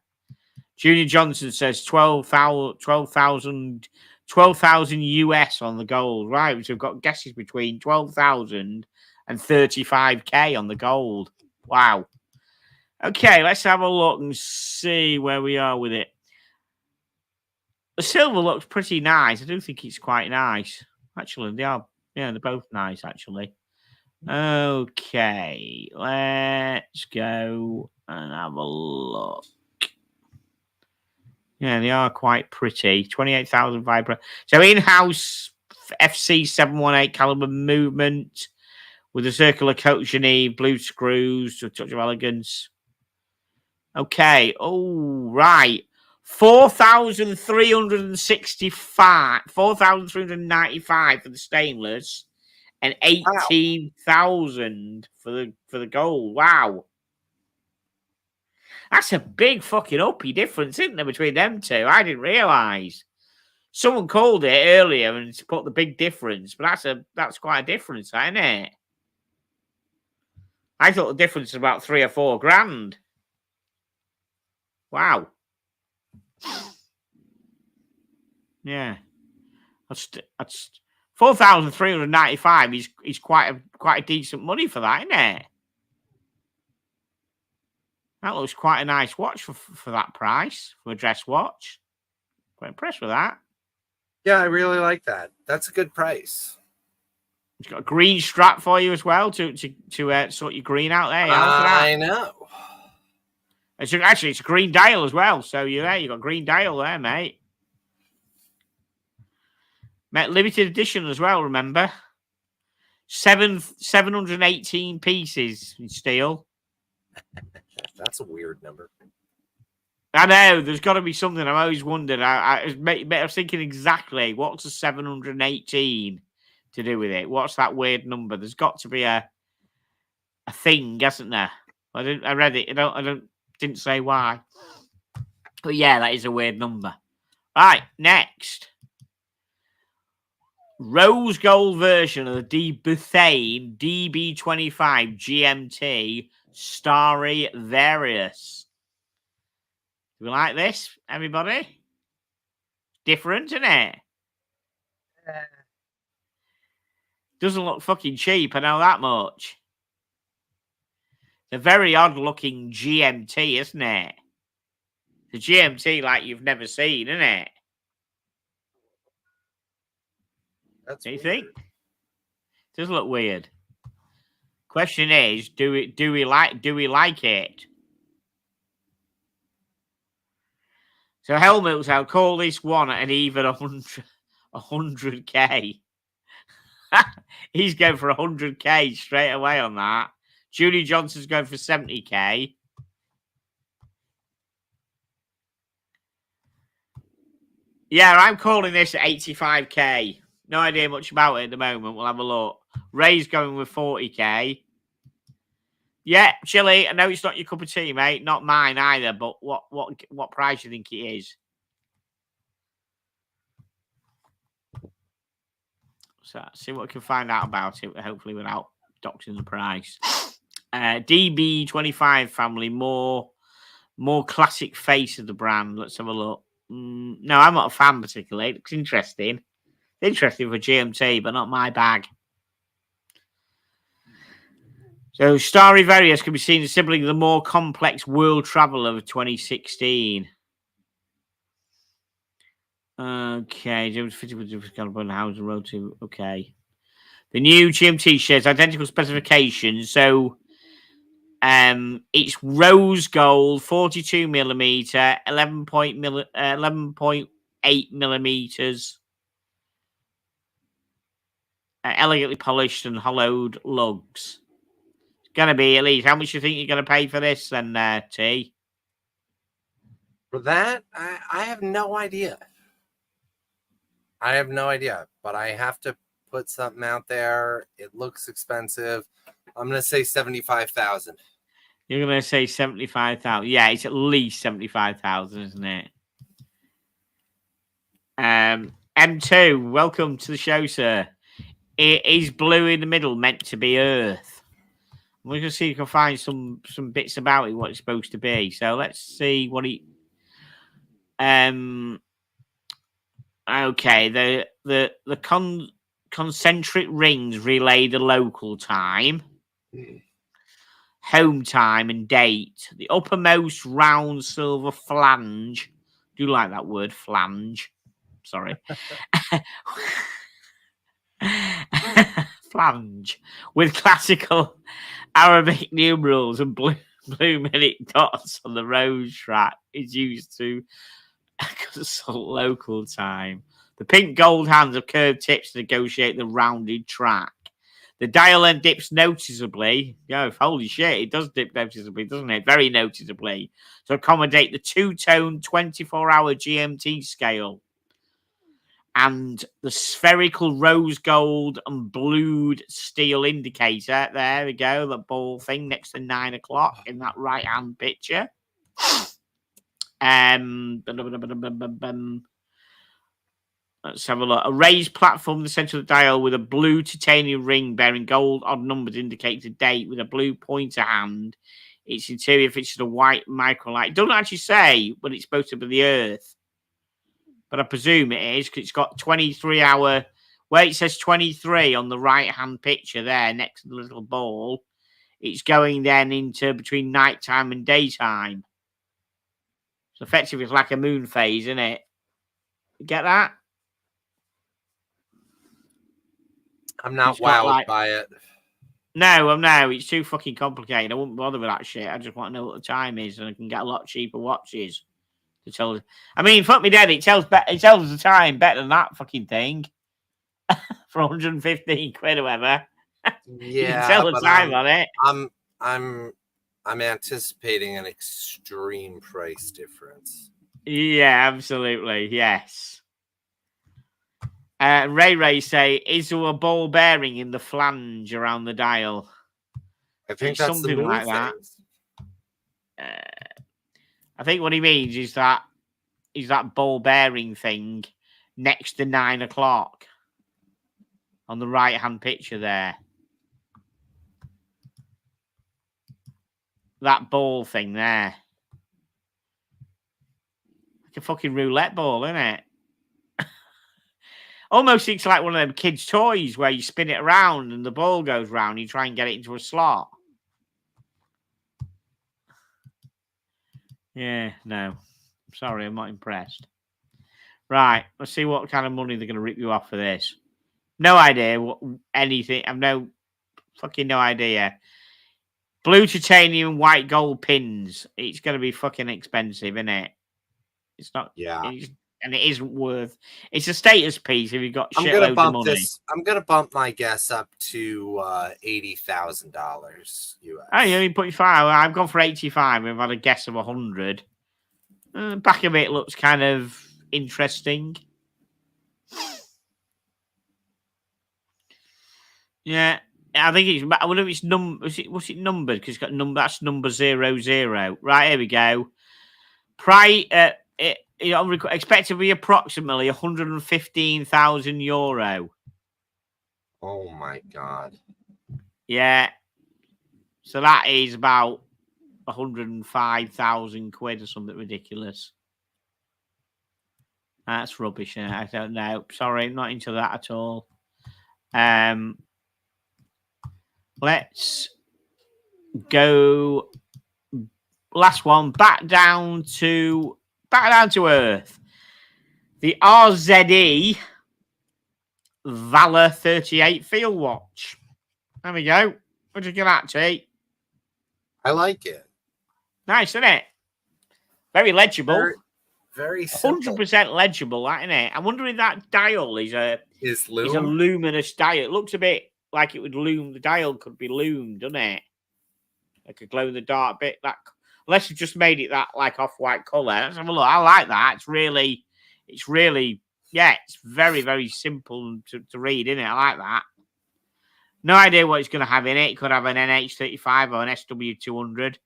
A: Junior Johnson says 12,000 US on the gold. Right, so we've got guesses between 12,000 and 35K on the gold. Wow. Okay, let's have a look and see where we are with it. The silver looks pretty nice. I do think it's quite nice. Actually, they are. Yeah, they're both nice, actually. Okay, let's go and have a look. Yeah, they are quite pretty. 28,000 Vibra. So in-house FC 718 caliber movement with a circular coat Geneve, blue screws, a touch of elegance. Okay. Oh, right. 4,365, 4,395 for the stainless, and 18,000 for the gold. Wow, that's a big fucking uppy difference, isn't there, between them two? I didn't realise. Someone called it earlier and put the big difference, but that's quite a difference, isn't it? I thought the difference was about 3 or 4 grand. Wow. Yeah, that's 4,395 is quite a decent money for that, isn't it? That looks quite a nice watch for that price, for a dress watch. Quite impressed with that.
B: Yeah, I really like that. That's a good price.
A: It's got a green strap for you as well to sort your green out there.
B: I know.
A: It's a green dial as well. So you got green dial there, mate. Limited edition as well, remember? 718 pieces in steel.
B: That's a weird number.
A: I know. There's got to be something. I've always wondered. I was thinking exactly what's the 718 to do with it? What's that weird number? There's got to be a thing, hasn't there? I read it. Didn't say why. But yeah, that is a weird number. Right, next. Rose gold version of the Bethane DB25 GMT Starry Various. Do we like this, everybody? Different, isn't it? Doesn't look fucking cheap, I know that much. It's a very odd-looking GMT, isn't it? The GMT like you've never seen, isn't it?
B: That's
A: what do you think? It does look weird. Question is, do we like it? So Helmut, I'll call this one at an even 100. 100K. He's going for 100K straight away on that. Julie Johnson's going for 70K. Yeah, I'm calling this 85K. No idea much about it at the moment. We'll have a look. Ray's going with 40K. Yeah, Chili, I know it's not your cup of tea, mate. Not mine either, but what price do you think it is? So see what we can find out about it, hopefully without doxing the price. DB25 family, more classic face of the brand. Let's have a look. No, I'm not a fan particularly. It looks interesting. Interesting for GMT, but not my bag. So Starry Various can be seen as sibling the more complex world traveler of 2016. Okay, James fitted with different caliber and housing road to. Okay, the new GMT shares identical specifications. So, it's rose gold, 42 millimeter, 11.8 millimeters, elegantly polished and hollowed lugs. It's gonna be at least. How much do you think you're gonna pay for this, then, T?
B: For that, I have no idea. I have no idea, but I have to put something out there. It looks expensive. I'm going to say 75,000.
A: You're going to say 75,000. Yeah, it's at least 75,000, isn't it? M2, welcome to the show, sir. Is blue in the middle meant to be Earth? We're going to see if we can find some bits about it, what it's supposed to be. So let's see what he... Okay, the concentric rings relay the local time, home time, and date. The uppermost round silver flange. Do you like that word, flange? Sorry. Flange. With classical Arabic numerals and blue minute dots on the rose track is used to consult local time. The pink gold hands have curved tips to negotiate the rounded track. The dial end dips noticeably. Holy shit, it does dip noticeably, doesn't it? Very noticeably. To accommodate the two-tone 24-hour GMT scale. And the spherical rose gold and blued steel indicator. There we go, the ball thing next to 9 o'clock in that right-hand picture. Let's have a look. A raised platform in the center of the dial with a blue titanium ring bearing gold odd numbers indicates the date with a blue pointer hand. Its interior features a white microlight. It doesn't actually say when it's supposed to be the Earth, but I presume it is because it's got 23-hour. Where it says 23 on the right-hand picture there next to the little ball, it's going then into between nighttime and daytime. So effectively, it's like a moon phase, isn't it? Get that?
B: I'm not wowed by it.
A: No, no, it's too fucking complicated. I wouldn't bother with that shit. I just want to know what the time is, and I can get a lot cheaper watches to tell. I mean, fuck me dead. It tells the time better than that fucking thing for 115 quid or whatever.
B: Yeah,
A: you can tell the time on it.
B: I'm anticipating an extreme price difference.
A: Yeah, absolutely. Yes. Ray say, is there a ball bearing in the flange around the dial?
B: I think that's something the like that.
A: I think what he means is that ball bearing thing next to 9 o'clock on the right hand picture there. That ball thing there. Like a fucking roulette ball, isn't it? Almost looks like one of them kids' toys where you spin it around and the ball goes round. You try and get it into a slot. Yeah, no. Sorry, I'm not impressed. Right, let's see what kind of money they're going to rip you off for this. No idea what anything. I've no idea. Blue titanium, white gold pins. It's going to be fucking expensive, isn't it? It's not.
B: Yeah.
A: and it isn't worth. It's a status piece if you've got
B: I'm gonna
A: shitloads of
B: bump
A: money.
B: this. I'm gonna bump my guess up to $80,000 US.
A: Oh, you only put 5. I've gone for 85. I've had a guess of 100. Back of it looks kind of interesting. Yeah, I think it's. I wonder if it's what's it numbered? Because it's got number. That's number 00. Right, here we go. Expect to be approximately €115,000.
B: Oh my god.
A: Yeah. So that is about 105,000 quid or something ridiculous. That's rubbish. I don't know. Sorry, I'm not into that at all. Let's go. Last one. Back down to earth. The RZE Valor 38 Field Watch. There we go. What do you get that, T?
B: I like it.
A: Nice, isn't it? Very legible.
B: Very simple.
A: 100% legible, that, isn't it? I'm wondering if that dial is a luminous dial. It looks a bit like it would loom. The dial could be loomed, doesn't it? Like a glow in the dark bit. That, unless you just made it that like off-white colour. Let's have a look. I like that. It's really, yeah, it's very, very simple to read, isn't it? I like that. No idea what it's going to have in it. It could have an NH35 or an SW200.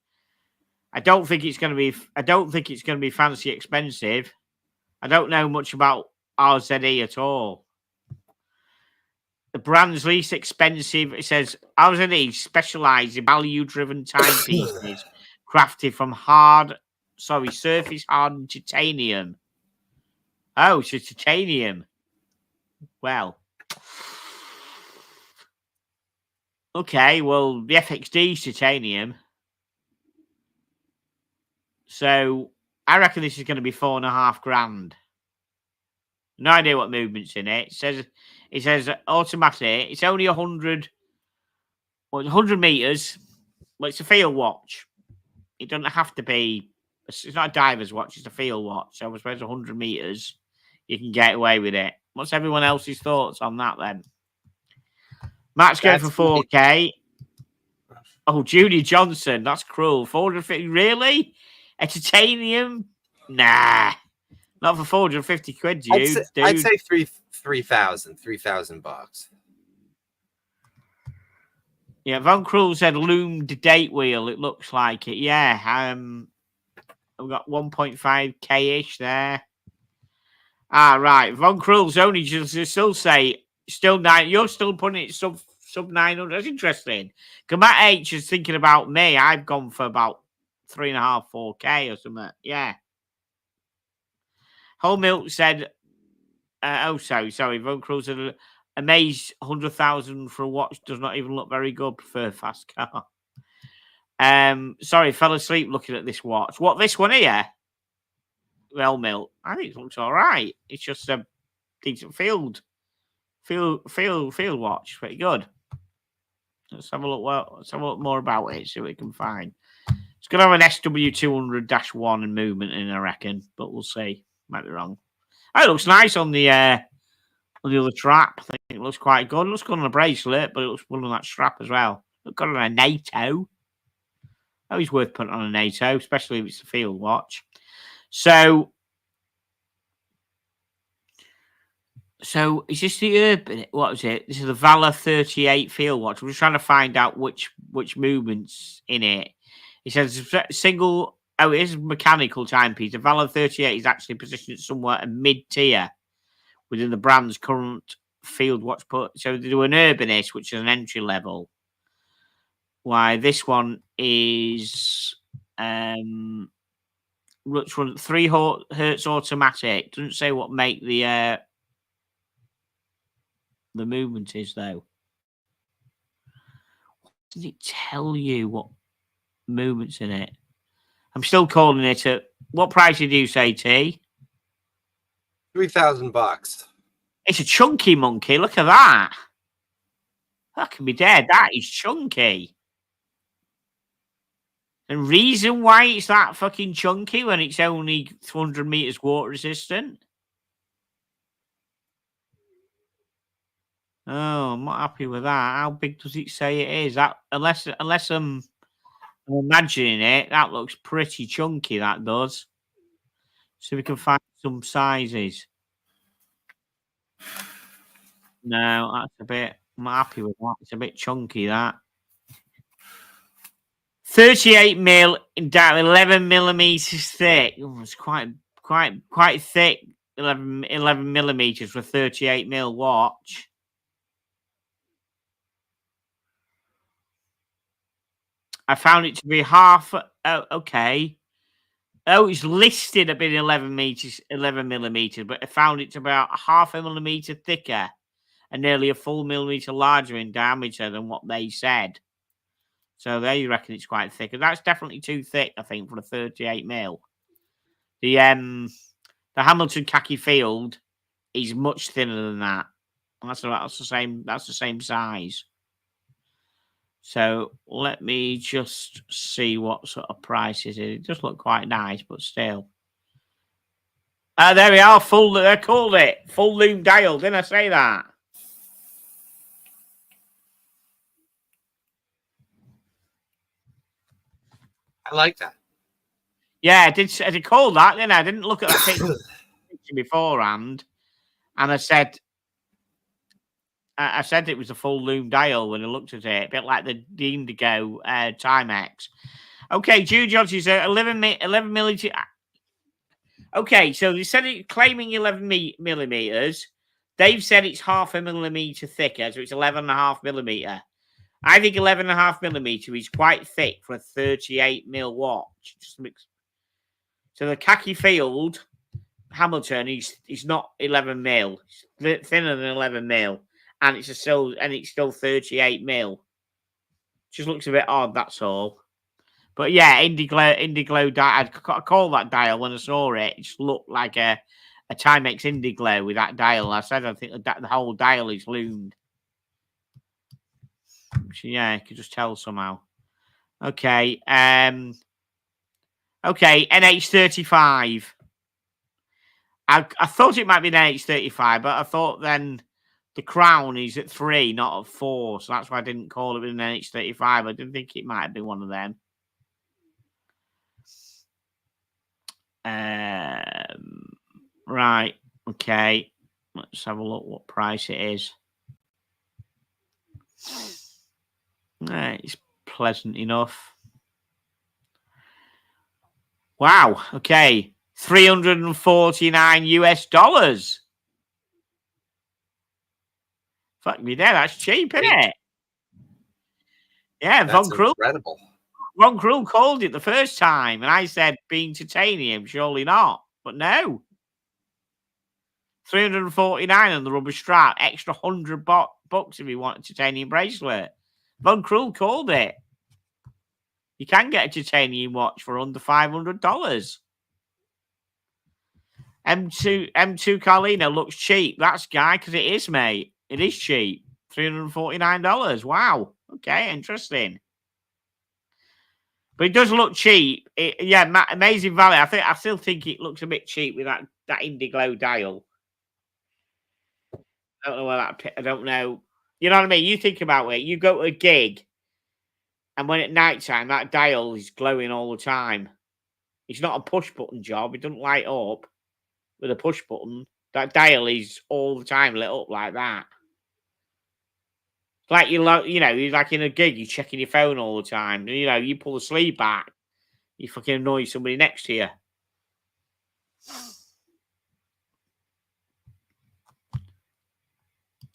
A: I don't think it's going to be fancy expensive. I don't know much about RZE at all. The brand's least expensive. It says RZE specializes in value-driven timepieces crafted from surface hardened titanium. Oh, it's titanium. Well, okay. Well, the FXD is titanium. So I reckon this is going to be $4,500. No idea what movement's in it. It says automatic. It's only 100 meters. Well, it's a field watch. It doesn't have to be. It's not a diver's watch. It's a field watch. So I suppose 100 meters, you can get away with it. What's everyone else's thoughts on that then? Matt's going for 4K. Oh, Judy Johnson. That's cruel. 450. Really? A titanium? Nah. Not for 450 quid, dude.
B: I'd say $3,000
A: Yeah, Von Krul said loomed date wheel. It looks like it. Yeah. We've got 1.5K-ish there. Right. Von Krul's only just still 9. You're still putting it sub 900. That's interesting. Matt H is thinking about me. I've gone for about 3.5, 4K or something. Yeah. Whole Milk said, sorry. Von Krul said, amazed 100,000 for a watch does not even look very good. Prefer fast car. Sorry, fell asleep looking at this watch. What, this one here? Well, Milk. I think it looks all right. It's just a decent field watch. Pretty good. Let's have a look. Well, let's have a look more about it. See what we can find. It's going to have an SW200-1 and movement in, I reckon, but we'll see. Might be wrong. Oh, it looks nice on the other strap. I think it looks quite good. It looks good on a bracelet, but it looks good on that strap as well. Look good on a NATO. Always worth putting on a NATO, especially if it's a field watch. So is this the Urban? What was it? This is the Valor 38 field watch. We're just trying to find out which movements in it. It says single. Oh, it is a mechanical timepiece. The Valor 38 is actually positioned somewhere a mid-tier within the brand's current field watch. So they do an Urbanist, which is an entry level. Why this one is which one? 3 hertz automatic. Doesn't say what make the movement is though. Does it tell you what movements in it? I'm still calling it at what price did you say, T?
B: $3,000.
A: It's a chunky monkey. Look at that. That can be dead. That is chunky. And reason why it's that fucking chunky when it's only 200 meters water resistant? Oh, I'm not happy with that. How big does it say it is? That unless I'm imagining it, that looks pretty chunky. That does. So we can find some sizes. No, that's a bit. I'm not happy with that. It's a bit chunky. That 38 mil in dial, 11 millimeters thick. Oh, it's quite thick. 11 millimeters for 38 mil watch. I found it to be half. Oh, okay. Oh, it's listed at being 11 millimeters, but I found it to be about half a millimeter thicker and nearly a full millimeter larger in diameter than what they said. So they reckon it's quite thick, and that's definitely too thick, I think, for a 38 mil. The Hamilton khaki field is much thinner than that. That's the same size. So let me just see what sort of price is it. It does look quite nice, but still. There we are. They called it full loom dial. Didn't I say that?
B: I like that.
A: Yeah, I did call that, didn't I? I didn't look at that picture beforehand. And I said it was a full loom dial when I looked at it, a bit like the Indigo Timex. Okay, Jude Jones is 11 millimeters. Okay, so they said it claiming 11 millimeters. They've said it's half a millimeter thicker, so it's 11.5 millimeter. I think 11.5 millimeter is quite thick for a 38 mil watch. So the khaki field Hamilton, he's not 11 mil. It's thinner than 11 mil, and it's still 38 mil. Just looks a bit odd. That's all. But yeah, Indiglo dial. I call that dial when I saw it. It just looked like a Timex Indiglo with that dial. I said I think that the whole dial is loomed. So yeah, I could just tell somehow. Okay. Okay, NH35. I thought it might be an NH35, but I thought then the crown is at 3, not at 4. So that's why I didn't call it an NH35. I didn't think it might have been one of them. Right. Okay. Let's have a look what price it is. It's pleasant enough. Wow. Okay. $349 US. Fuck me there. That's cheap, isn't it? Yeah,
B: That's incredible.
A: Von Krul called it the first time, and I said being titanium, surely not. But no. 349 on the rubber strap, extra $100 if you want a titanium bracelet. Von Krul called it. You can get a titanium watch for under $500. M2 Carlino looks cheap. That's guy because it is, mate. It is cheap. $349. Wow. Okay, interesting. But it does look cheap. Amazing Valley. I still think it looks a bit cheap with that Indiglo dial. I don't know where that. I don't know. You know what I mean? You think about it. You go to a gig, and when at night time that dial is glowing all the time. It's not a push button job. It doesn't light up with a push button. That dial is all the time lit up like that. Like you're like in a gig, you're checking your phone all the time. You pull the sleeve back, you fucking annoy somebody next to you.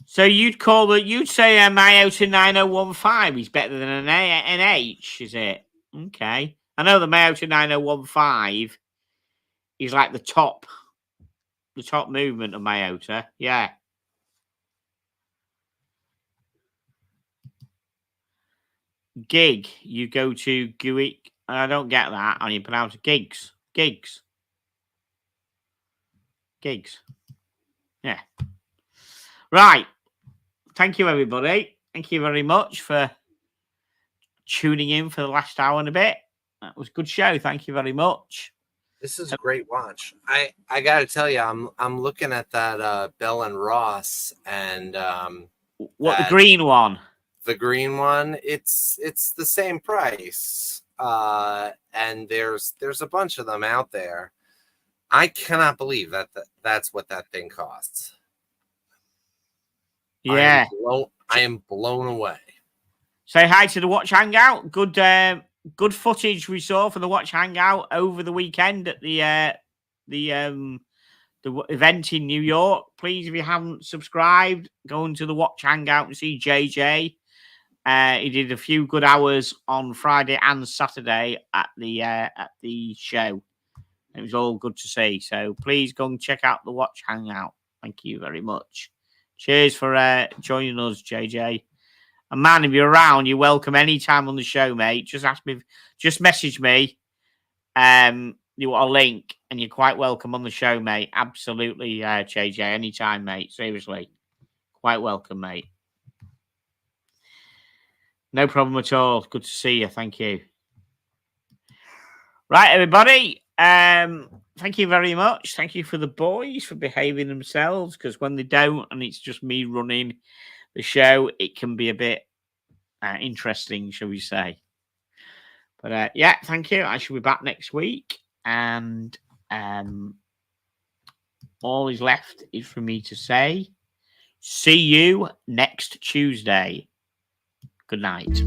A: So you'd say a Miyota 9015 is better than an NH, is it? Okay. I know the Miyota 9015 is like the top movement of Miyota. Yeah. Gig, you go to GUI. I don't get that. And you pronounce it gigs. Yeah. Right. Thank you, everybody. Thank you very much for tuning in for the last hour and a bit. That was a good show. Thank you very much.
B: This is a great watch. I got to tell you, I'm looking at that Bell and Ross, and
A: What, the green one?
B: The green one, it's the same price. And there's a bunch of them out there. I cannot believe that's what that thing costs.
A: Yeah.
B: I am blown away.
A: Say hi to the Watch Hangout. Good footage we saw for the Watch Hangout over the weekend at the event in New York. Please, if you haven't subscribed, go into the Watch Hangout and see JJ. He did a few good hours on Friday and Saturday at the show. It was all good to see. So please go and check out the Watch Hangout. Thank you very much. Cheers for joining us, JJ. And man, if you're around, you're welcome anytime on the show, mate. Just message me. You want a link, and you're quite welcome on the show, mate. Absolutely, JJ, anytime, mate. Seriously, quite welcome, mate. No problem at all. Good to see you. Thank you. Right, everybody. Thank you very much. Thank you for the boys for behaving themselves, because when they don't and it's just me running the show, it can be a bit interesting, shall we say. But yeah, thank you. I shall be back next week. And all is left is for me to say, see you next Tuesday. Good night.